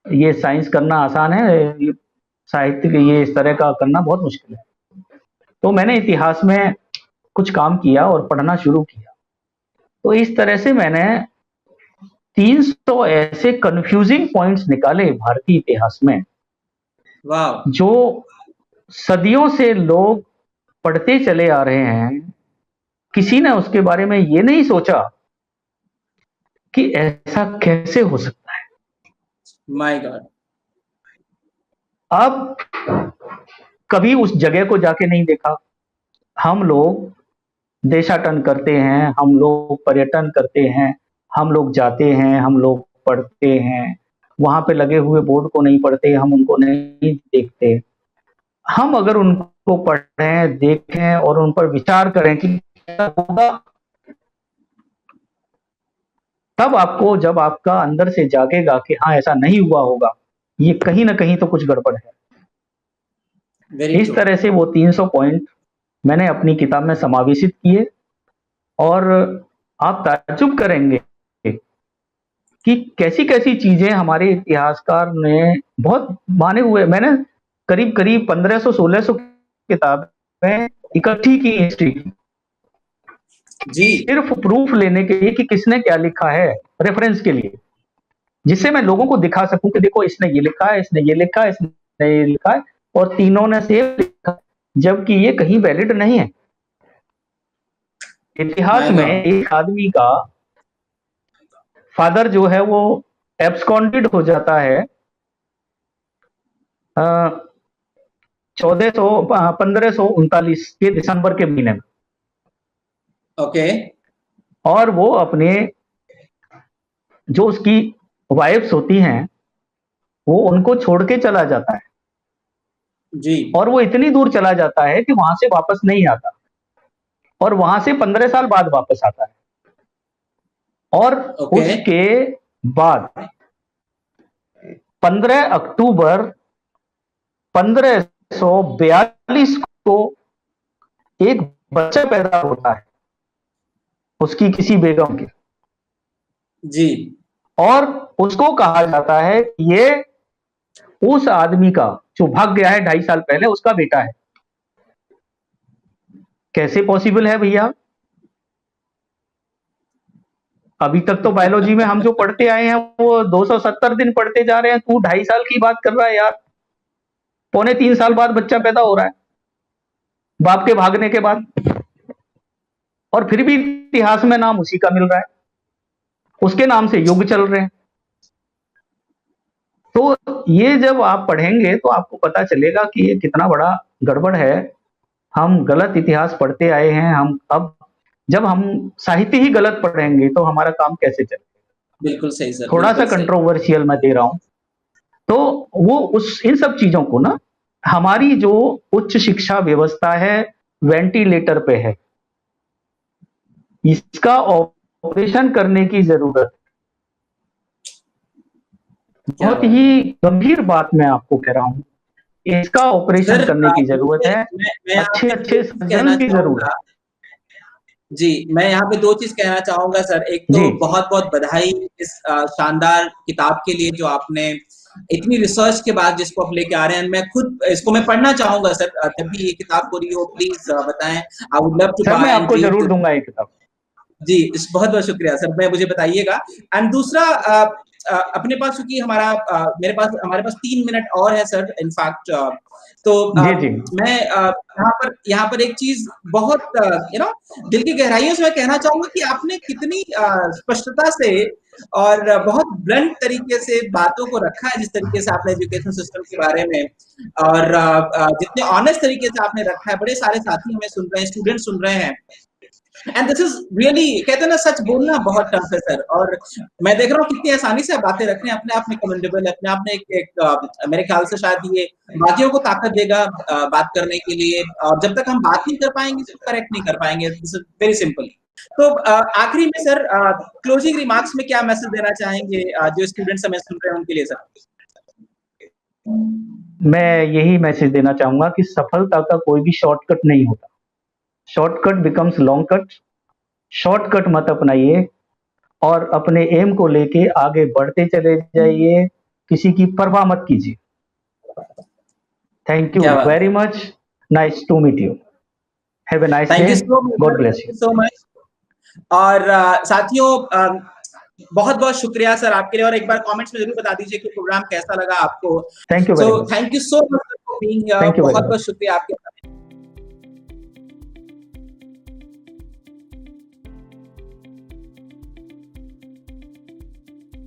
ये साइंस करना आसान है, ये साहित्य ये इस तरह का करना बहुत मुश्किल है। तो मैंने इतिहास में कुछ काम किया और पढ़ना शुरू किया। तो इस तरह से मैंने 300 ऐसे कंफ्यूजिंग पॉइंट्स निकाले भारतीय इतिहास में, वाह। जो सदियों से लोग पढ़ते चले आ रहे हैं। किसी ने उसके बारे में ये नहीं सोचा कि ऐसा कैसे हो सकता है। My God. अब कभी उस जगह को जाके नहीं देखा। हम लोग देशाटन करते हैं, हम लोग पर्यटन करते हैं, हम लोग जाते हैं, हम लोग पढ़ते हैं, वहां पे लगे हुए बोर्ड को नहीं पढ़ते, हम उनको नहीं देखते। हम अगर उनको पढ़ें, देखें और उन पर विचार करें कि क्या होगा, तब आपको, जब आपका अंदर से जागेगा कि हाँ ऐसा नहीं हुआ होगा, ये कहीं ना कहीं तो कुछ गड़बड़ है। वेरी इस ट्रू। तरह से वो 300 पॉइंट मैंने अपनी किताब में समावेशित किए। और आप ताज्जुब करेंगे कि कैसी कैसी चीजें हमारे इतिहासकार ने बहुत माने हुए, मैंने करीब करीब 1500-1600 किताबें इकट्ठी की हिस्ट्री की, जी। सिर्फ प्रूफ लेने के लिए कि किसने क्या लिखा है, रेफरेंस के लिए, जिससे मैं लोगों को दिखा सकूं कि देखो इसने ये लिखा है, इसने ये लिखा है, इसने ये लिखा है, और तीनों ने सेम लिखा, जबकि ये कहीं वैलिड नहीं है। इतिहास माय में गॉड। एक आदमी का फादर जो है वो एब्सकॉन्डेड हो जाता है 1539 के दिसंबर के महीने में, ओके। और वो अपने जो उसकी वाइफ्स होती हैं वो उनको छोड़ के चला जाता है, जी। और वो इतनी दूर चला जाता है कि वहां से वापस नहीं आता, और वहां से 15 साल बाद वापस आता है। और ओके। उसके बाद 15 अक्टूबर 1542 को एक बच्चा पैदा होता है उसकी किसी बेगम के, जी। और उसको कहा जाता है कि ये उस आदमी का जो भाग गया है 2.5 साल पहले, उसका बेटा है। कैसे पॉसिबल है भैया? अभी तक तो बायोलॉजी में हम जो पढ़ते आए हैं वो 270 दिन पढ़ते जा रहे हैं, तू 2.5 साल की बात कर रहा है यार। 2.75 साल बाद बच्चा पैदा हो रहा है बाप के भागने के बाद, और फिर भी इतिहास में नाम उसी का मिल रहा है, उसके नाम से युग चल रहे हैं। तो ये जब आप पढ़ेंगे तो आपको पता चलेगा कि ये कितना बड़ा गड़बड़ है। हम गलत इतिहास पढ़ते आए हैं। हम अब जब हम साहित्य ही गलत पढ़ेंगे तो हमारा काम कैसे चलेगा? बिल्कुल सही सर, थोड़ा सा बिल्कुल सही। कंट्रोवर्शियल मैं दे रहा हूं। तो वो उस इन सब चीजों को ना, हमारी जो उच्च शिक्षा व्यवस्था है वेंटिलेटर पे है, इसका ऑपरेशन करने की जरूरत। क्या बहुत बात है। ही गंभीर बात मैं आपको कह रहा हूं, इसका ऑपरेशन सर करने की जरूरत मुझे है। मैं यहाँ अच्छे पे दो अच्छे चीज कहना सर्जन की जरूरत। चाहूंगा। जी, मैं यहाँ पे 2 चीज़ कहना चाहूँगा सर। एक तो जी। बहुत-बहुत बधाई इस शानदार किताब के लिए जो आपने इतनी रिसर्च के बाद जिसको आप लेके आ रहे हैं। मैं खुद इसको मैं पढ़ना चाहूँगा सर। जब भी ये किताब पूरी हो प्लीज़ बताएँ। I would love to sir मैं बाय एंड आपको रीड जरूर दिस। दूंगा ये किताब। जी, इस बहुत-बहुत शुक्रिया सर, मैं मुझे बताइएगा। एंड दूसरा अपने पास चूँकि हमारे पास 3 मिनट और है सर इन फैक्ट। तो जी जी। मैं यहाँ पर एक चीज़ बहुत दिल की गहराइयों से मैं कहना चाहूँगा कि आपने कितनी स्पष्टता से और बहुत ब्लंट तरीके से बातों को रखा है, जिस तरीके से आपने एजुकेशन सिस्टम के बारे में, और जितने ऑनेस्ट तरीके से आपने रखा है। बड़े सारे साथी हमें सुन रहे हैं, स्टूडेंट सुन रहे हैं। एंड दिस इज रियली, कहते हैं ना, सच बोलना बहुत टफ है सर। और मैं देख रहा हूँ कितनी आसानी से आप बातें रख रहे हैं, अपने आप में कमेंडेबल है, अपने आप में मेरे ख्याल से शायद ये बाकियों को ताकत देगा बात करने के लिए। और जब तक हम बात नहीं कर पाएंगे इसको करेक्ट नहीं कर पाएंगे। This is very simple. तो आखिरी में सर क्लोजिंग रिमार्क्स में क्या मैसेज देना चाहेंगे जो स्टूडेंट्स हमें सुन रहे हैं उनके लिए सर? मैं यही मैसेज देना चाहूंगा कि सफलता का कोई भी शॉर्टकट नहीं होता। Shortcut becomes long cut, shortcut मत अपनाइए और अपने एम को लेके आगे बढ़ते चले जाइए, किसी की परवाह मत कीजिए। Thank you very much, nice to meet you, have a nice day, God bless you so much. और साथियों बहुत बहुत शुक्रिया सर आपके लिए, और एक बार कमेंट्स में जरूर बता दीजिए कि प्रोग्राम कैसा लगा आपको। Thank you so very much, thank you so much for being here, बहुत बहुत शुक्रिया आपके